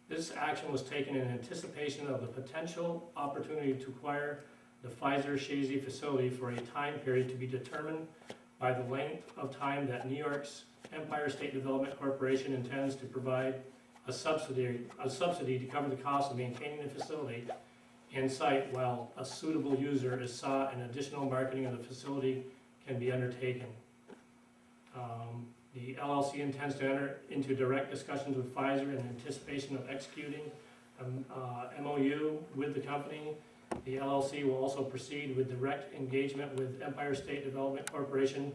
This action was taken in anticipation of the potential opportunity to acquire the Pfizer Chazy facility for a time period to be determined by the length of time that New York's Empire State Development Corporation intends to provide a subsidy to cover the cost of maintaining the facility and site while a suitable user is sought and additional marketing of the facility can be undertaken. The LLC intends to enter into direct discussions with Pfizer in anticipation of executing MOU with the company. The LLC will also proceed with direct engagement with Empire State Development Corporation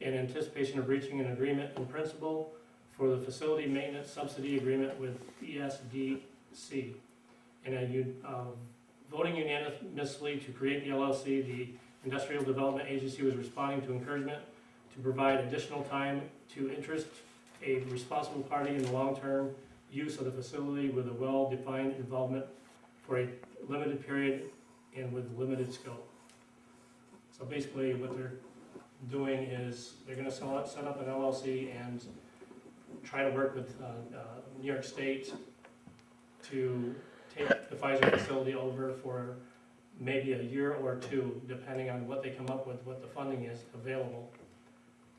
in anticipation of reaching an agreement in principle for the facility maintenance subsidy agreement with ESDC. And voting unanimously to create the LLC, the Industrial Development Agency was responding to encouragement to provide additional time to interest a responsible party in the long-term use of the facility with a well-defined involvement for a limited period and with limited scope. So basically what they're doing is they're gonna set up an LLC and try to work with New York State to take the Pfizer facility over for maybe a year or two, depending on what they come up with, what the funding is available,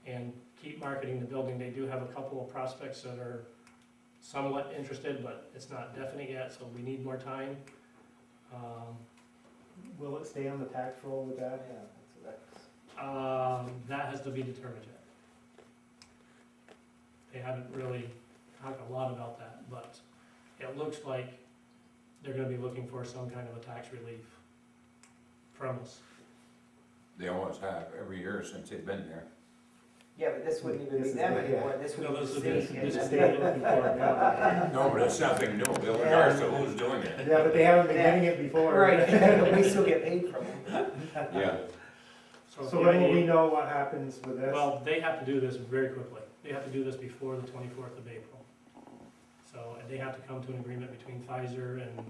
and keep marketing the building. They do have a couple of prospects that are somewhat interested, but it's not definite yet, so we need more time. Will it stay on the tax roll with that? Yeah, that's That has to be determined yet. They haven't really talked a lot about that, but it looks like they're gonna be looking for some kind of a tax relief from us. They always have, every year since they've been there. Yeah, but this wouldn't even This be is them the- anymore, this No, would be this the would be- state. this The is state looking for it, yeah. No, but it's nothing new, regardless of who's doing it. Yeah, but they haven't been getting it before. Right, we still get paid from them. Yeah, So when will we know what happens with this? Well, they have to do this very quickly. They have to do this before the 24th of April. So, and they have to come to an agreement between Pfizer and,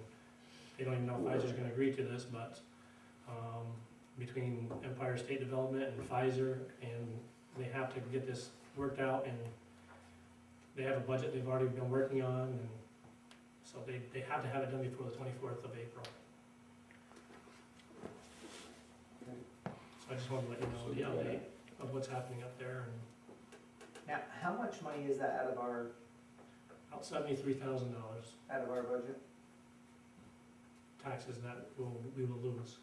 they don't even know if Pfizer's gonna agree to this, but, between Empire State Development and Pfizer, and they have to get this worked out, and they have a budget they've already been working on, and so they have to have it done before the 24th of April. So I just wanted to let you know the update of what's happening up there, and Now, how much money is that out of our about $73,000 budget? taxes that we will lose.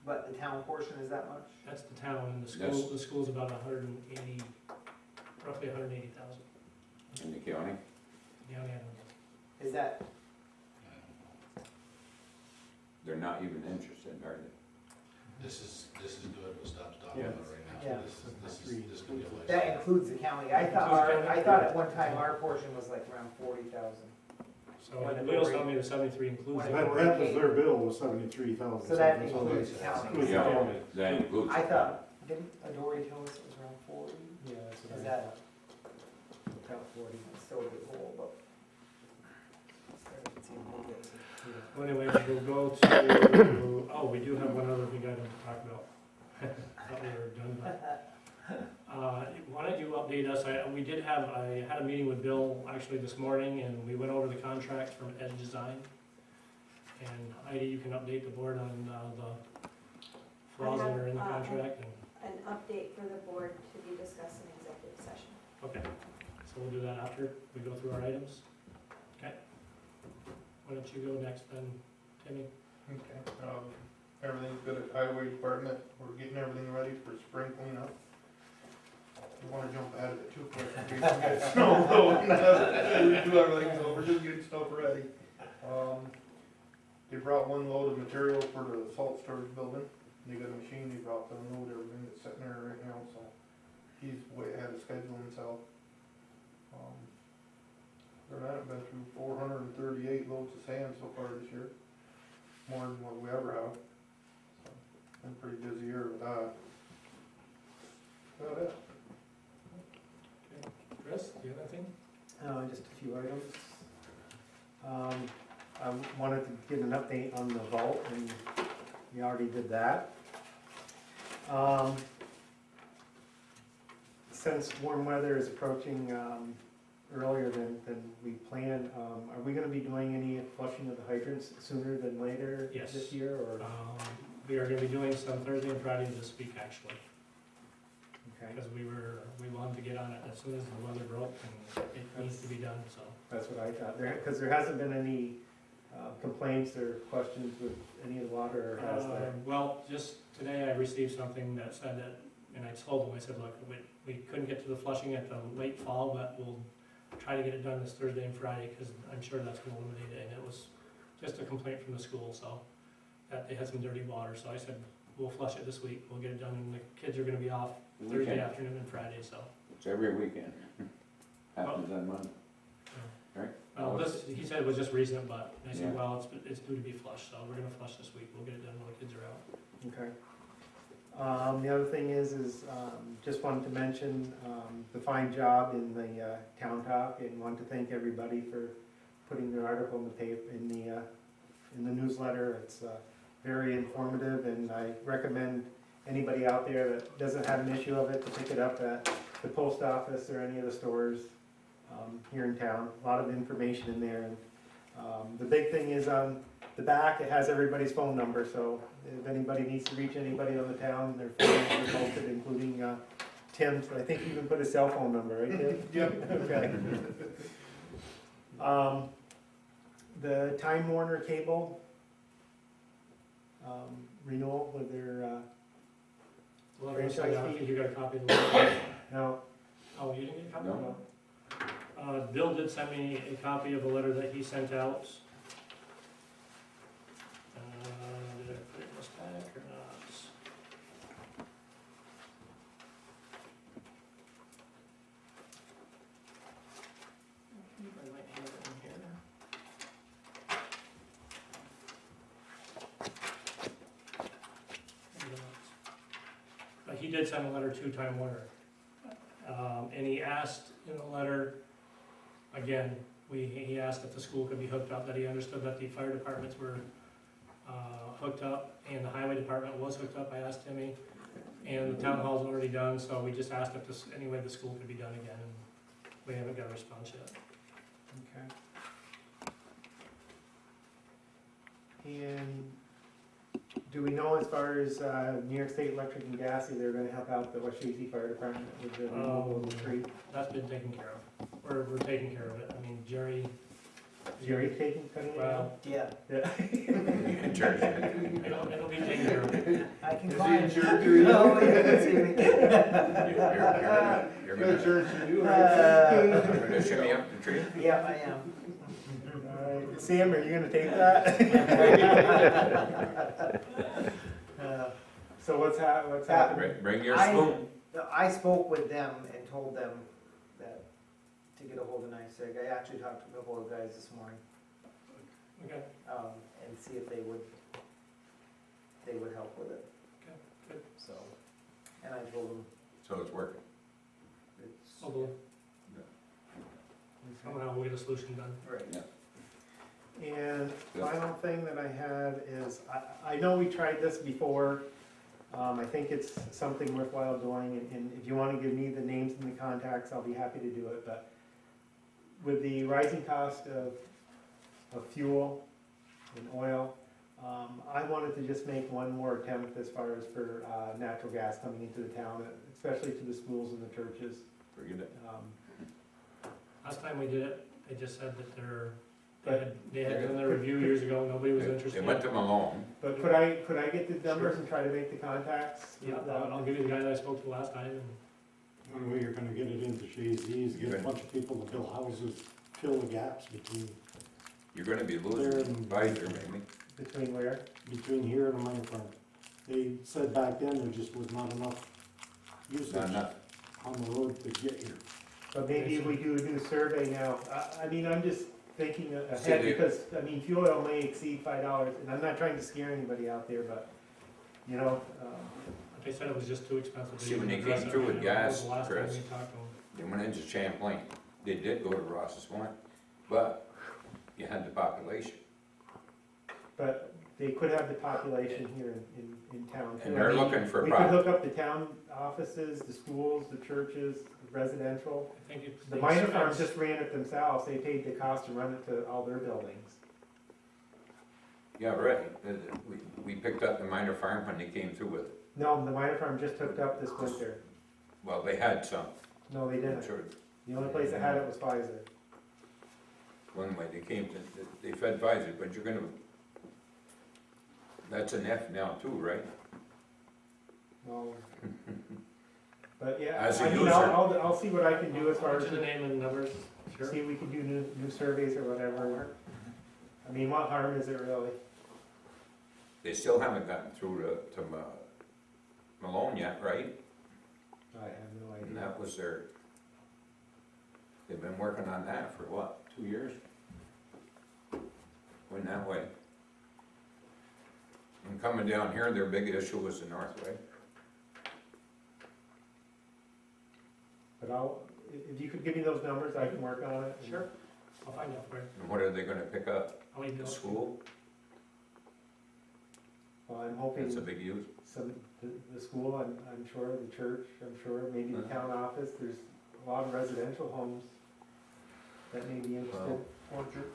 But the town portion is that much? That's the town, and Yes. the school's about 180, roughly 180,000. in the county. Yeah, yeah. Is that, They're not even interested, are they? This is good, we'll stop talking Yeah. about it right now. Yeah. This could be a that lifesaver. includes the county? I thought I thought at one time our portion was like around 40,000. So When the Leo's Dory- telling me the 73 includes when it. it- That was their bill, was 73,000. So that something, includes it's- county. includes the Yeah. county. That includes. I thought, didn't Adori tell us it was around 40? Yeah, that's what Is I that, thought. About 40. it's still a big hole, but. It seemed like it's- Well, anyway, we'll go to, oh, we do have one other big item to talk about. Thought we were done, but. Why don't you update us? I had a meeting with Bill actually this morning, and we went over the contract from Edge Design. And Heidi, you can update the board on the flaws that are in the contract, and, An update for the board to be discussed in executive session. okay. So we'll do that after we go through our items. Okay. Why don't you go next then, Timmy? Okay, everything's good at highway department, we're getting everything ready for spring cleanup. We wanna jump out of it too quick in case we get snow blowing, we do everything, so we're just getting stuff ready. They brought one load of material for the salt storage building, they got a machine, they brought to unload everything that's sitting there right now, so he's way ahead of schedule himself. I've been through 438 loads of sand so far this year, more than what we ever have. So, been a pretty busy year with that. About it. Chris, do you have anything? Just a few items. I wanted to get an update on the vault, and we already did that. Since warm weather is approaching earlier than we planned, are we gonna be doing any flushing of the hydrants sooner than later Yes. this year, or? We are gonna be doing some Thursday and Friday this week, actually, Okay, because we wanted to get on it as soon as the weather broke, and it needs to be done, so. that's what I thought, because there hasn't been any complaints or questions with any of the water, or has there? Well, just today I received something that said that, and I told them, I said, look, we couldn't get to the flushing at the late fall, but we'll try to get it done this Thursday and Friday, because I'm sure that's gonna eliminate it, and it was just a complaint from the school, so, that they had some dirty water, so I said, we'll flush it this week, we'll get it done, and the kids are gonna be off Thursday Weekend. afternoon and Friday, so. It's every weekend. Happens on Monday. Right. Well, this, he said it was just recent, but I said, Yeah. well, it's due to be flushed, so we're gonna flush this week, we'll get it done while the kids are out. Okay. The other thing is, just wanted to mention, the fine job in the town talk, and want to thank everybody for putting their article in the paper, in the newsletter. It's very informative, and I recommend anybody out there that doesn't have an issue of it to pick it up at the post office or any of the stores here in town. A lot of information in there, and the big thing is on the back, it has everybody's phone number, so if anybody needs to reach anybody on the town, their phone numbers are posted, including Tim's. I think you even put his cell phone number, right, Tim? Yep. Okay. The Time Warner cable renewal with their, Well, I Franchise think you got a copy of the letter. no, Oh, you didn't get a copy? No. Bill did send me a copy of a letter that he sent out. Did I put it in this back or not? I think I might have it in here. Maybe not. But he did send a letter to Time Warner. And he asked in the letter, again, he asked if the school could be hooked up, that he understood that the fire departments were hooked up, and the highway department was hooked up, I asked Timmy, and the town hall's already done, so we just asked if this, any way the school could be done again, and we haven't got a response yet. okay. And do we know as far as New York State Electric and Gas, if they're gonna help out the West Chazy Fire Department with the removal of the tree? That's been taken care of, we're taking care of it, I mean, Jerry, Jerry cutting it down? well, Yeah, Yeah. In charge of it. it'll be taken care of. I can Is he climb. insured through you? No, he doesn't see me. You're Good gonna, insurance you do, you're gonna shimmy up the tree? Yeah, I am. Alright, Sam, are you gonna take that? So what's happening? Bring your spoon. I spoke with them and told them that to get a hold of NYSEG. I actually talked to a couple of guys this morning, Okay, and see if they would help with it. okay, good, So, and I told them So it's working. it's, hopefully, somehow we'll get a solution done. right. Yeah. And final thing that I had is, I know we tried this before. I think it's something worthwhile doing, and if you wanna give me the names and the contacts, I'll be happy to do it, but with the rising cost of fuel and oil, I wanted to just make one more attempt as far as for natural gas coming into the town, especially to the schools and the churches. Forget it. Last time we did it, they just said that they had done their review years ago, nobody was It interested. went to Malone. But could I get the numbers and try to make the contacts? Yeah, I'll give you the guy that I spoke to last time, and One way you're gonna get it into Chazy's, get a bunch of people to build houses, fill the gaps between You're gonna be losing advisor, maybe. Between where? here and the minor farm. They said back then there just was not enough usage Not enough. on the road to get here. But maybe if we do a new survey now, I mean, I'm just thinking See, ahead they- because, I mean, fuel oil may exceed $5, and I'm not trying to scare anybody out there, but, you know, they said it was just too expensive. to See, when even they address came it. through with That was gas, the last time Chris. we talked to them. They went into Champlain. They did go to Ross's one, but you had the population. but they could have the population here in town too. And they're I mean, looking for we could profit. hook up the town offices, the schools, the churches, the residential. I think it's. The minor farms just ran it themselves, they paid the cost to run it to all their buildings. Yeah, right, we picked up the minor farm when they came through with it. No, the minor farm just hooked up this winter. Well, they had some, No, they didn't. sure, The only place that had it was Pfizer. one way, they came to, they fed Pfizer, but you're gonna, that's an F now too, right? No. But yeah, As a I mean, user. I'll see what I can do as far as, To the name and numbers, sure. see if we can do new surveys or whatever. I mean, what harm is it really? They still haven't gotten through to Malone yet, right? I have no And idea. that was their, they've been working on that for what, 2 years? Went that way. And coming down here, their big issue was the Northway. But if you could give me those numbers, I can work on it. and- Sure, I'll find out for you. And what are they gonna pick up? How many The bills? school? Well, I'm hoping That's a big use. the school, I'm sure, the church, I'm sure, maybe the town office, there's a lot of residential homes that may be interested. Orchard,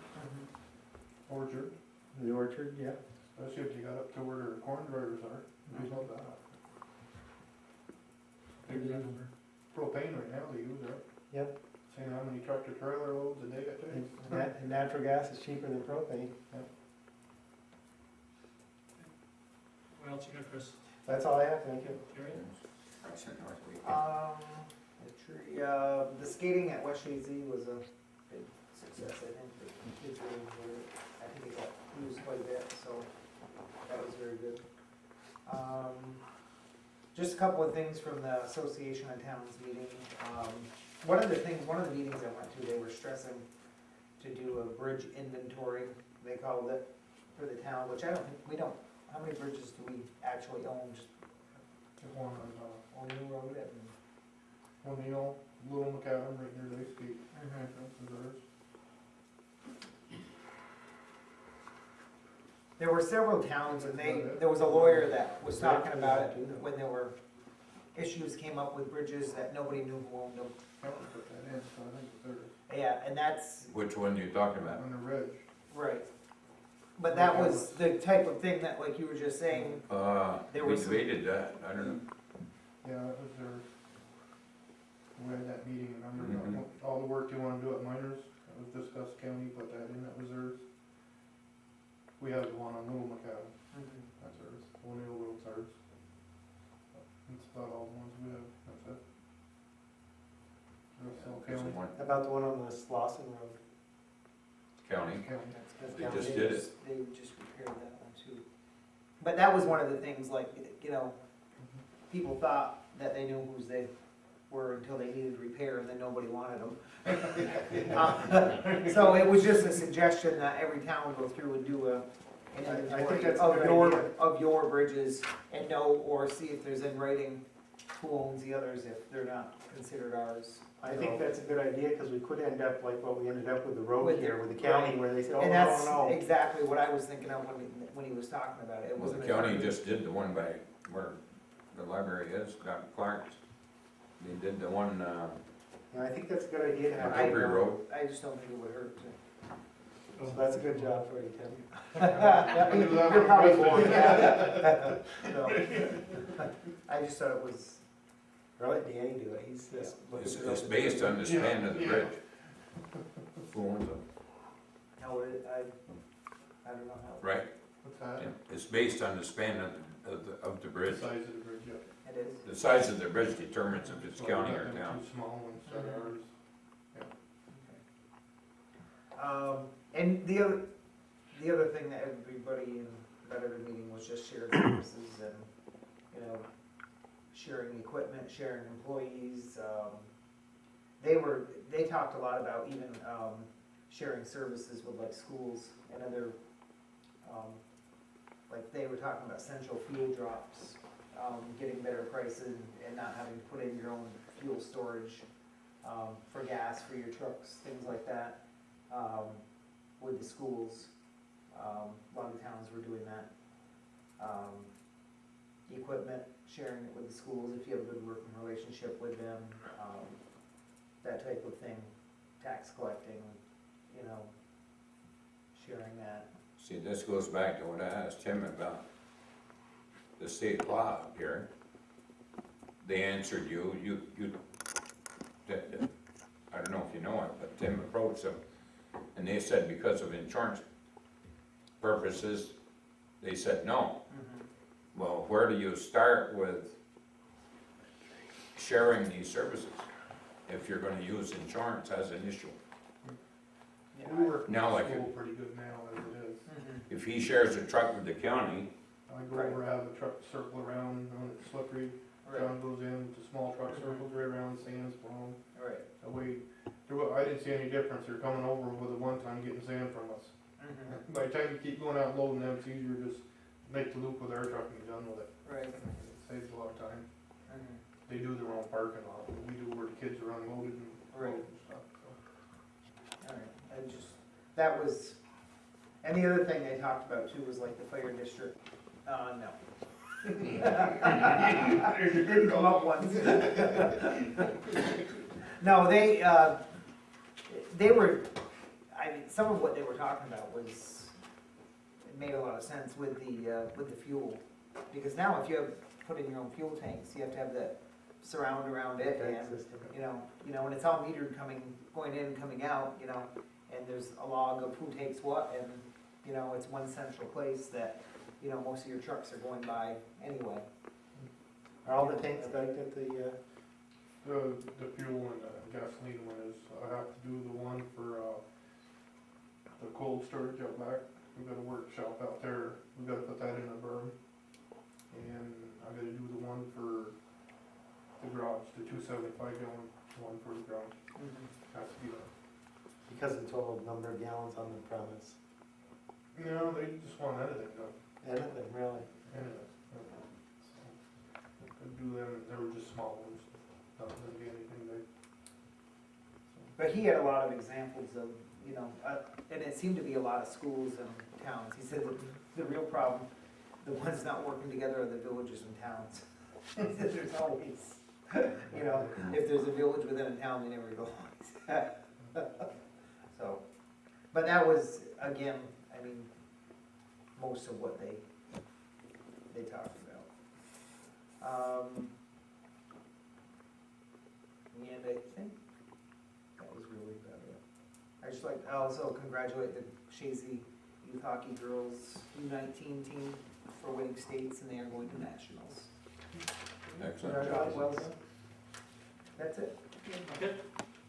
orchard, The orchard, yeah. especially if you got up to where the corn dryers are, I love that. Maybe that number. Propane right now, they use it. Yep. Saying how many tractor trailer loads a day it And takes. and natural gas is cheaper than propane. What else you got, Chris? That's all I have, thank you. Jerry? I said Northway. The skating at West Chazy was a big success, I think, the kids really enjoyed it. I think it got used quite a bit, so that was very good. Just a couple of things from the Association of Towns meeting. One of the meetings I went to, they were stressing to do a bridge inventory, they called it, for the town, which I don't think, we don't, how many bridges do we actually own? Just Just one on, O'Neill Road and. O'Neill, Little McAdam, right near Lake Skate. That's theirs. There were several towns and there was a lawyer that was talking about it when there were issues came up with bridges that nobody knew who owned them. County put that in, so I think it's theirs. Yeah, and that's, Which one you talking about? On the ridge. right. But that was the type of thing that, like you were just saying, There We was some- debated that, I don't know. Yeah, that was theirs. We had that meeting, remember, Mhm. all the work you wanna do at miners, that was discussed, county put that in, that was theirs. We have the one on Little McAdam, that's ours, O'Neill Road's ours. That's about all the ones we have, that's it. Rest all There's county. one About the one on the Slauson Road. county. County. That's They county. just did it. they just repaired that one too. But that was one of the things, like, you know, people thought that they knew whose they were until they needed repair and then nobody wanted them. So it was just a suggestion that every town would go through and do an I think inventory that's a of good your, idea. of your bridges and know, or see if there's in writing who owns the others if they're not considered ours. I think that's a good idea, because we could end up like what we ended up with the road With here, the- with the county, right. where they said, oh, And no, that's no. exactly what I was thinking of when he was talking about it. It Well, the wasn't. county just did the one by where the library is, Dr. Clark's. They did the one, Yeah, I think that's a good idea to have. Montgomery Road. I just don't think it would hurt to. So that's a good job for you, Tim. You're probably more, yeah. So, I just thought it was, Or let Danny do it, he's just. It's based on the span of the bridge. Who owns them, how I don't know how right? What's that? It's based on the span of the The bridge. size of the bridge, yeah. it is. The size of the bridge determines if it's Well, county we or got them town. Two small ones that are ours. And the other thing that everybody in that other meeting was just shared services and, you know, sharing equipment, sharing employees. They talked a lot about even, sharing services with like schools and other, like they were talking about central fuel drops, getting better prices and not having to put in your own fuel storage, for gas for your trucks, things like that, with the schools. A lot of towns were doing that. Equipment, sharing it with the schools, if you have a good working relationship with them, that type of thing. Tax collecting, you know, sharing that. See, this goes back to what I asked him about the state law up here. They answered I don't know if you know it, but Tim approached them, and they said because of insurance purposes, they said no. Well, where do you start with sharing these services if you're gonna use insurance as an issue? Yeah, We work Now, like- with school pretty good now as it is. If he shares a truck with the county, I go over, have the truck circle around, when it's slippery, John goes in, the small truck circles right around, sand's blown. Right. That way, I didn't see any difference, they're coming over with a one-time getting sand from us. By the time you keep going out and loading them, it's easier to just make the loop with our truck and be done with it. Right. It saves a lot of time. They do their own parking lot, we do where the kids are unloaded and Right. loaded and stuff, so. Alright, I just, that was, and the other thing they talked about too was like the fire district, no. Didn't come up once. No, they were, I mean, some of what they were talking about was, it made a lot of sense with the fuel. Because now if you have, put in your own fuel tanks, you have to have the surround around it and, you know, and it's all metered going in, coming out, you know, and there's a log of who takes what, and, you know, it's one central place that, you know, most of your trucks are going by anyway. Are all the tanks backed at the, The fuel and the gasoline one is, I have to do the one for, the cold storage out back. We've got a workshop out there, we've gotta put that in a berm. And I gotta do the one for the garage, the 275 gallon one for the garage, has to be done. because of the total number of gallons on the premise? No, they just want anything done, Anything, really? anything. So, I could do them, they were just small ones, not gonna be anything big. But he had a lot of examples of, you know, and it seemed to be a lot of schools and towns. He said that the real problem, the ones not working together are the villages and towns. He said there's always, you know, if there's a village within a town, they never go along. So, but that was, again, I mean, most of what they talked about. And I think that was really about it. I just like to also congratulate the Chazy Youth Hockey Girls U19 team for winning states, and they are going to nationals. excellent job. Well done. That's it. Okay.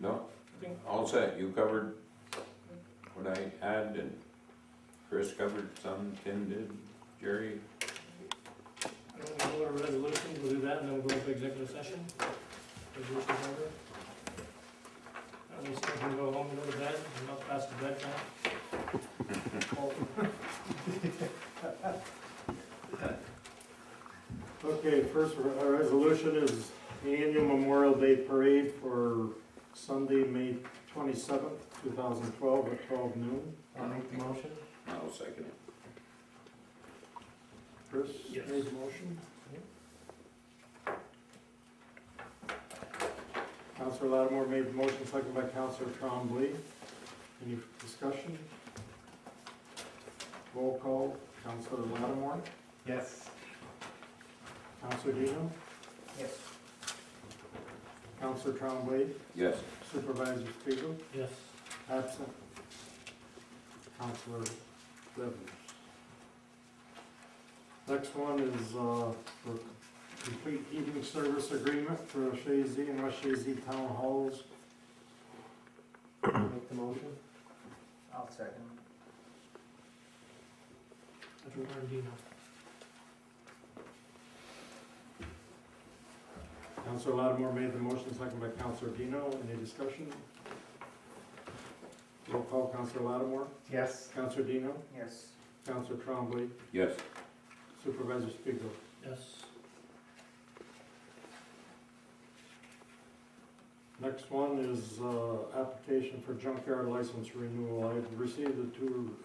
No, all set, you covered what I had, and Chris covered some, Tim did, Jerry. We'll go to resolution, we'll do that, and then we'll go into executive session. Resolution's over. At least I can go home and go to bed, I'm not past the bedtime. Okay, first resolution is the annual Memorial Day Parade for Sunday, May 27th, 2012 at 12 noon. I'll make the motion. I'll second it. Chris Yes. made the motion. Counselor Lattimore made the motion, seconded by Counselor Trombley. Any discussion? Roll call, Counselor Lattimore, Yes. Counselor Dino, Yes. Counselor Trombley, Yes. Supervisor Spiegel, Yes. absent. Counselor Rivers. Next one is for complete heating service agreement for Chazy and West Chazy Town Halls. Make the motion. I'll second. That's what we're doing. Counselor Lattimore made the motion, seconded by Counselor Dino. Any discussion? Roll call, Counselor Lattimore, Yes. Counselor Dino, Yes. Counselor Trombley, Yes. Supervisor Spiegel. Yes. Next one is application for junkyard license renewal. I've received the two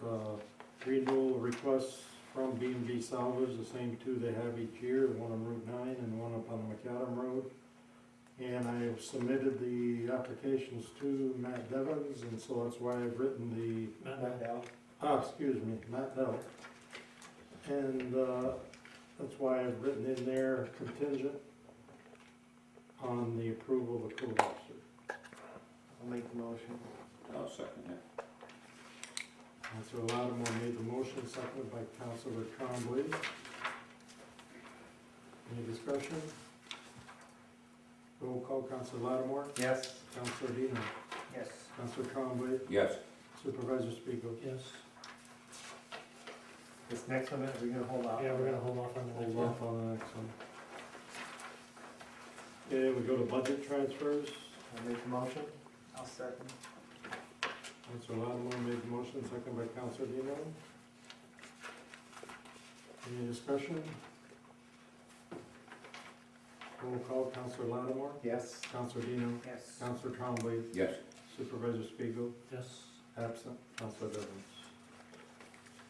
renewal requests from B&B Salvage, the same two they have each year, one on Route 9 and one up on McAdam Road. And I have submitted the applications to Matt Devens, and so that's why I've written the Matt Dell. And that's why I've written in there contingent on the approval of the code officer. I'll make the motion. I'll second it. Councilor Lattimore made the motion, seconded by Councilor Trombley. Any discussion? Roll call, Councilor Lattimore, Yes. Councilor Dino, Yes. Councilor Trombley, Yes, Supervisor Spiegel. Yes. This next one, are we gonna hold off? Yeah, we're gonna hold off on the next Hold one. off on the next one. Okay, we go to budget transfers. I'll make the motion. I'll second. Councilor Lattimore made the motion, seconded by Councilor Dino. Any discussion? Roll call, Councilor Lattimore, Yes. Councilor Dino, Yes. Councilor Trombley, yes, Supervisor Spiegel, Yes. absent, Councilor Devens.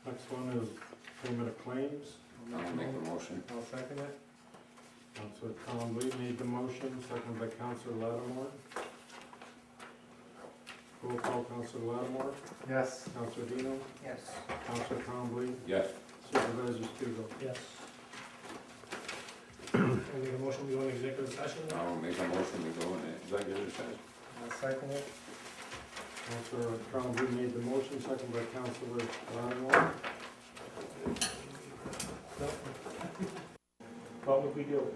Next one is payment of claims. I'll make the motion. I'll second it. Councilor Trombley made the motion, seconded by Councilor Lattimore. Roll call, Councilor Lattimore, Yes. Councilor Dino, Yes. Councilor Trombley, Yes, Supervisor Spiegel. Yes. I make a motion, we go into executive session. I'll make a motion to go in executive session. I'll second it. Councilor Trombley made the motion, seconded by Councilor Lattimore. What would we do?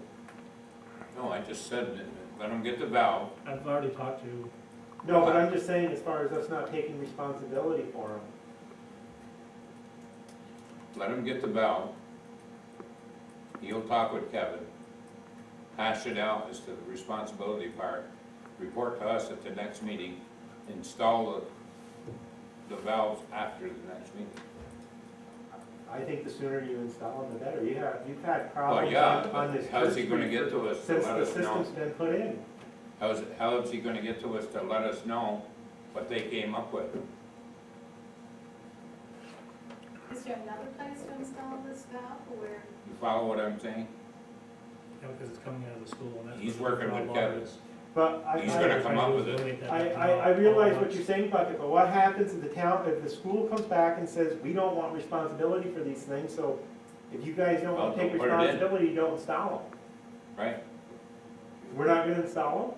No, I just said, let them get the valve. I've already talked to, No, but I'm just saying, as far as us not taking responsibility for them. Let him get the valve. He'll talk with Kevin, hash it out as to the responsibility part, report to us at the next meeting, install the valves after the next meeting. I think the sooner you install them, the better. You've had Well, problems yeah, on this. how's he church gonna street get to us to Since let the us know? system's been put in. How is he gonna get to us to let us know what they came up with? Is there another place to install this valve, or? You follow what I'm saying? you know, because it's coming out of the school and that's. He's what the working with water Kevin. is. But He's I, gonna come up with it. Eliminate that I realize what you're saying, Bucket, but what happens if the town, if the school comes back and says, we don't want responsibility for these things, so if you guys don't want to Well, take don't put it in. responsibility, don't install them. Right? We're not gonna install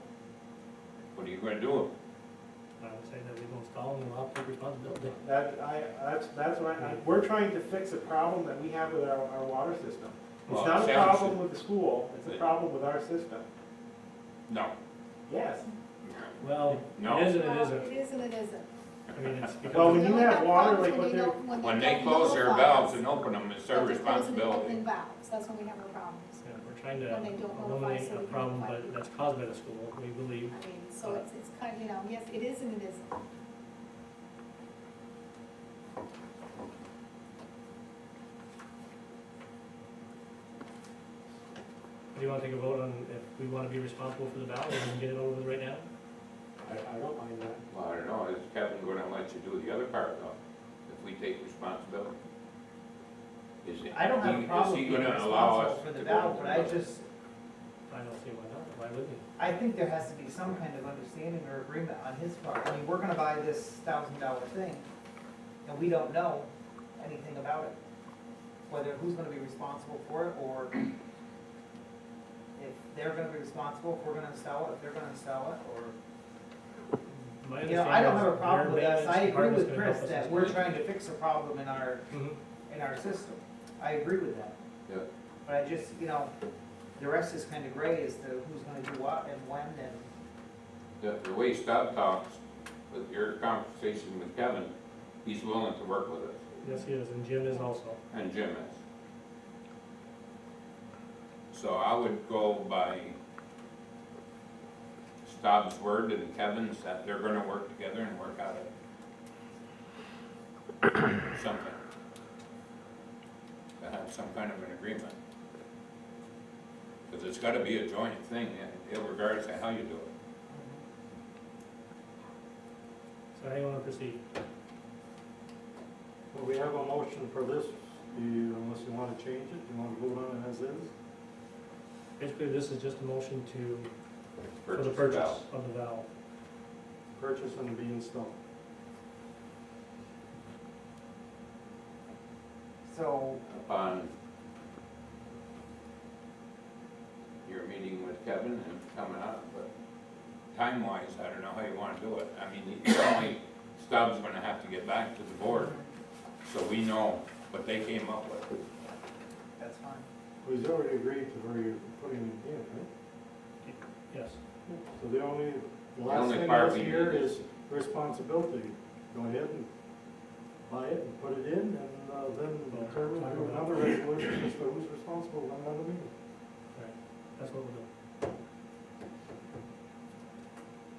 What are you gonna do? I would say that we don't install them, we'll have to take responsibility. them? That's why, we're trying to fix a problem that we have with our water system. It's Well, not it a sounds- problem with the school, it's a problem with our system. No. Yes. Well, No. it is and it Well, isn't. It is and it isn't. I mean, it's because. Well, when They you only have water problems like what they're, When they don't close their notify valves us and open them, it's that their they're closing and responsibility. opening valves, that's when we have our problems. Yeah, we're trying to When they don't notify, eliminate so a we can problem, notify but people. that's caused by the school, we believe. I mean, so it's kind of, yes, it is and it isn't. Do you want to take a vote on if we want to be responsible for the valve, or we can get it over with right now? I don't mind that. Well, I don't know, is Kevin gonna let you do the other part though, if we take responsibility? Is he, I don't have a problem is he being gonna allow us responsible for to the go valve, to but I the- just, I don't see why not, why wouldn't we? I think there has to be some kind of understanding or agreement on his part. I mean, we're gonna buy this $1,000 thing, and we don't know anything about it. Whether, who's gonna be responsible for it, or if they're gonna be responsible, if we're gonna install it, if they're gonna install it, or, My you know, I don't have a understanding is problem with their us. I maintenance agree with department's gonna help Chris us that as we're well. trying to fix a problem in Mhm. our system. I agree with that. Yeah. But I just, you know, the rest is kinda gray as to who's gonna do what and when, and The way Stout talks, with your conversation with Kevin, he's willing to work with us, Yes, he is, and Jim is also. and Jim is. So I would go by Staub's word and Kevin's that they're gonna work together and work out something. To have some kind of an agreement. Because it's gotta be a joint thing, regardless of how you do it. So how do you want to proceed? Well, we have a motion for this, unless you wanna change it, you wanna vote on it as is? Basically, this is just a motion to, for the Purchase purchase valve. of the valve. Purchase and be installed. So, Upon your meeting with Kevin and coming up, but time-wise, I don't know how you wanna do it. I mean, certainly Stubbs gonna have to get back to the board, so we know what they came up with. that's fine. Well, he's already agreed to where you're putting it in, right? Yes. So the only only thing part that's we here need is responsibility. Go ahead and buy it and put it in, and then determine, do another resolution as to who's responsible when another meeting. Right, that's what we'll do.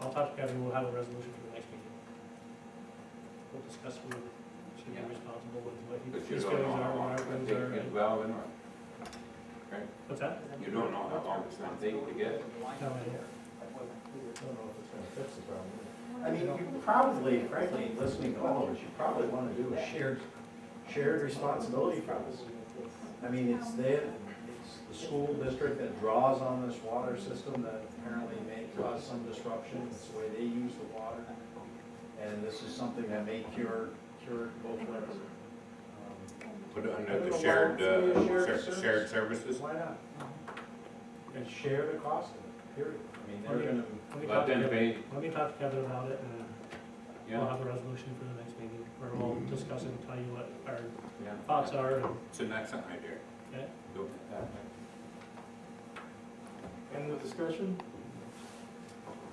I'll talk to Kevin, we'll have a resolution for the next meeting. We'll discuss who should be Yeah. responsible with what But you his don't know feelings how are, long what our it's gonna feelings take are. to get the valve in, or What's that? you don't know how long it's gonna take to get it. No idea. I mean, you probably, frankly, listening to all of us, you probably wanna do a shared responsibility for this. I mean, it's the school district that draws on this water system that apparently may cause some disruption, it's the way they use the water. And this is something that may cure both ways. Put it I under don't the know why shared, it's a shared shared service. services. Why not? And share the cost of it, period. I mean, they're gonna, Let me Let talk to them Kevin, pay, let me talk to Kevin about it, and we'll yeah, have a resolution for the next meeting, where we'll discuss it and tell you what our yeah. thoughts are, and, It's an excellent idea. okay? Do it that way. End of discussion?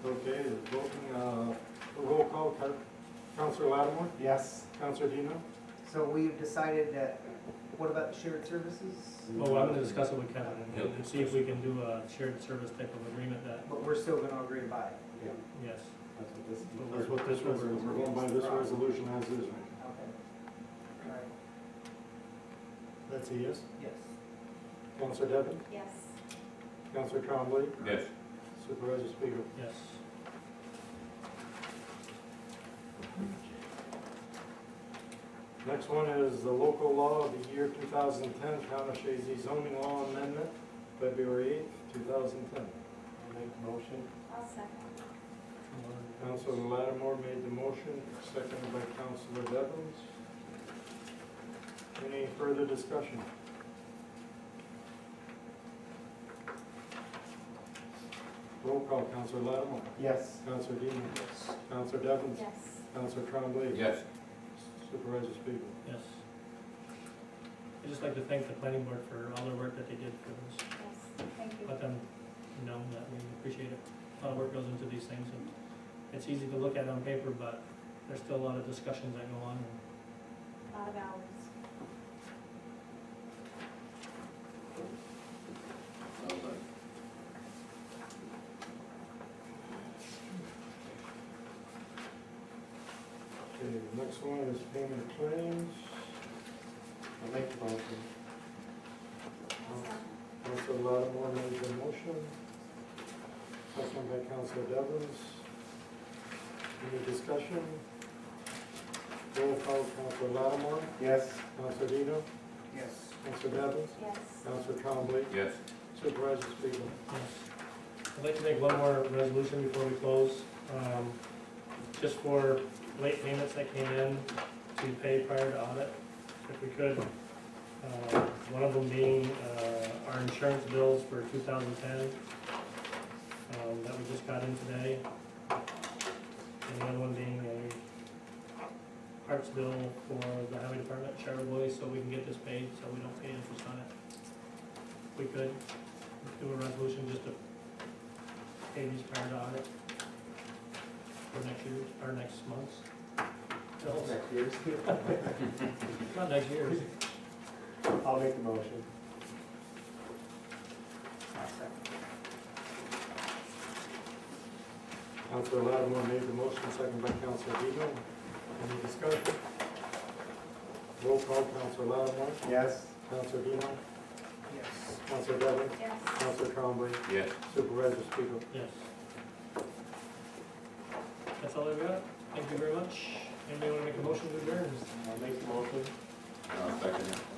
Okay, voting, roll call, Counselor Lattimore, Yes. Counselor Dino, So we've decided that, what about the shared services? Well, I'm gonna discuss it with Kevin, and see if we can do a shared service type of agreement that, But we're still gonna agree to buy it. yes. That's what this. that's what this was, we're going by this resolution as is. Okay. All right. That's a yes. Yes. Counselor Devon, Yes. Counselor Trombley, Yes, Supervisor Spiegel. Yes. Next one is the local law of the year 2010, Town of Chazy zoning law amendment, February 8th, 2010. Make the motion. I'll second. Counselor Lattimore made the motion, seconded by Counselor Devons. Any further discussion? Roll call, Counselor Lattimore, Yes. Counselor Dean, Counselor Devons, Yes. Counselor Trombley. yes, Supervisor Spiegel. Yes. I'd just like to thank the planning board for all their work that they did for this. Yes, thank you. Let them know that we appreciate it. A lot of work goes into these things, and it's easy to look at on paper, but there's still a lot of discussions that go on, and A lot of hours. well done. Okay, the next one is payment of claims. I'll make the motion. I'll second. Counselor Lattimore made the motion, seconded by Counselor Devons. Any discussion? Roll call, Counselor Lattimore, Yes. Counselor Dino, Yes. Counselor Devons, Yes. Counselor Trombley, Yes, Supervisor Spiegel. yes. I'd like to make one more resolution before we close. Just for late payments that came in to pay prior to audit, if we could. One of them being our insurance bills for 2010 that we just got in today. And the other one being a parts bill for the highway department, Charlevoix, so we can get this paid, so we don't pay interest on it. If we could, do a resolution just to pay these prior to audit for next year, or next month's bills. Next year's. Not next year's. I'll make the motion. I'll second. Counselor Lattimore made the motion, seconded by Counselor Dino. Any discussion? Roll call, Counselor Lattimore, Yes. Counselor Dino, Yes. Counselor Devons, Yes. Counselor Trombley, yes. Supervisor Spiegel. Yes. That's all I've got. Thank you very much. Anybody wanna make a motion to adjourn? I'll make the motion. Second.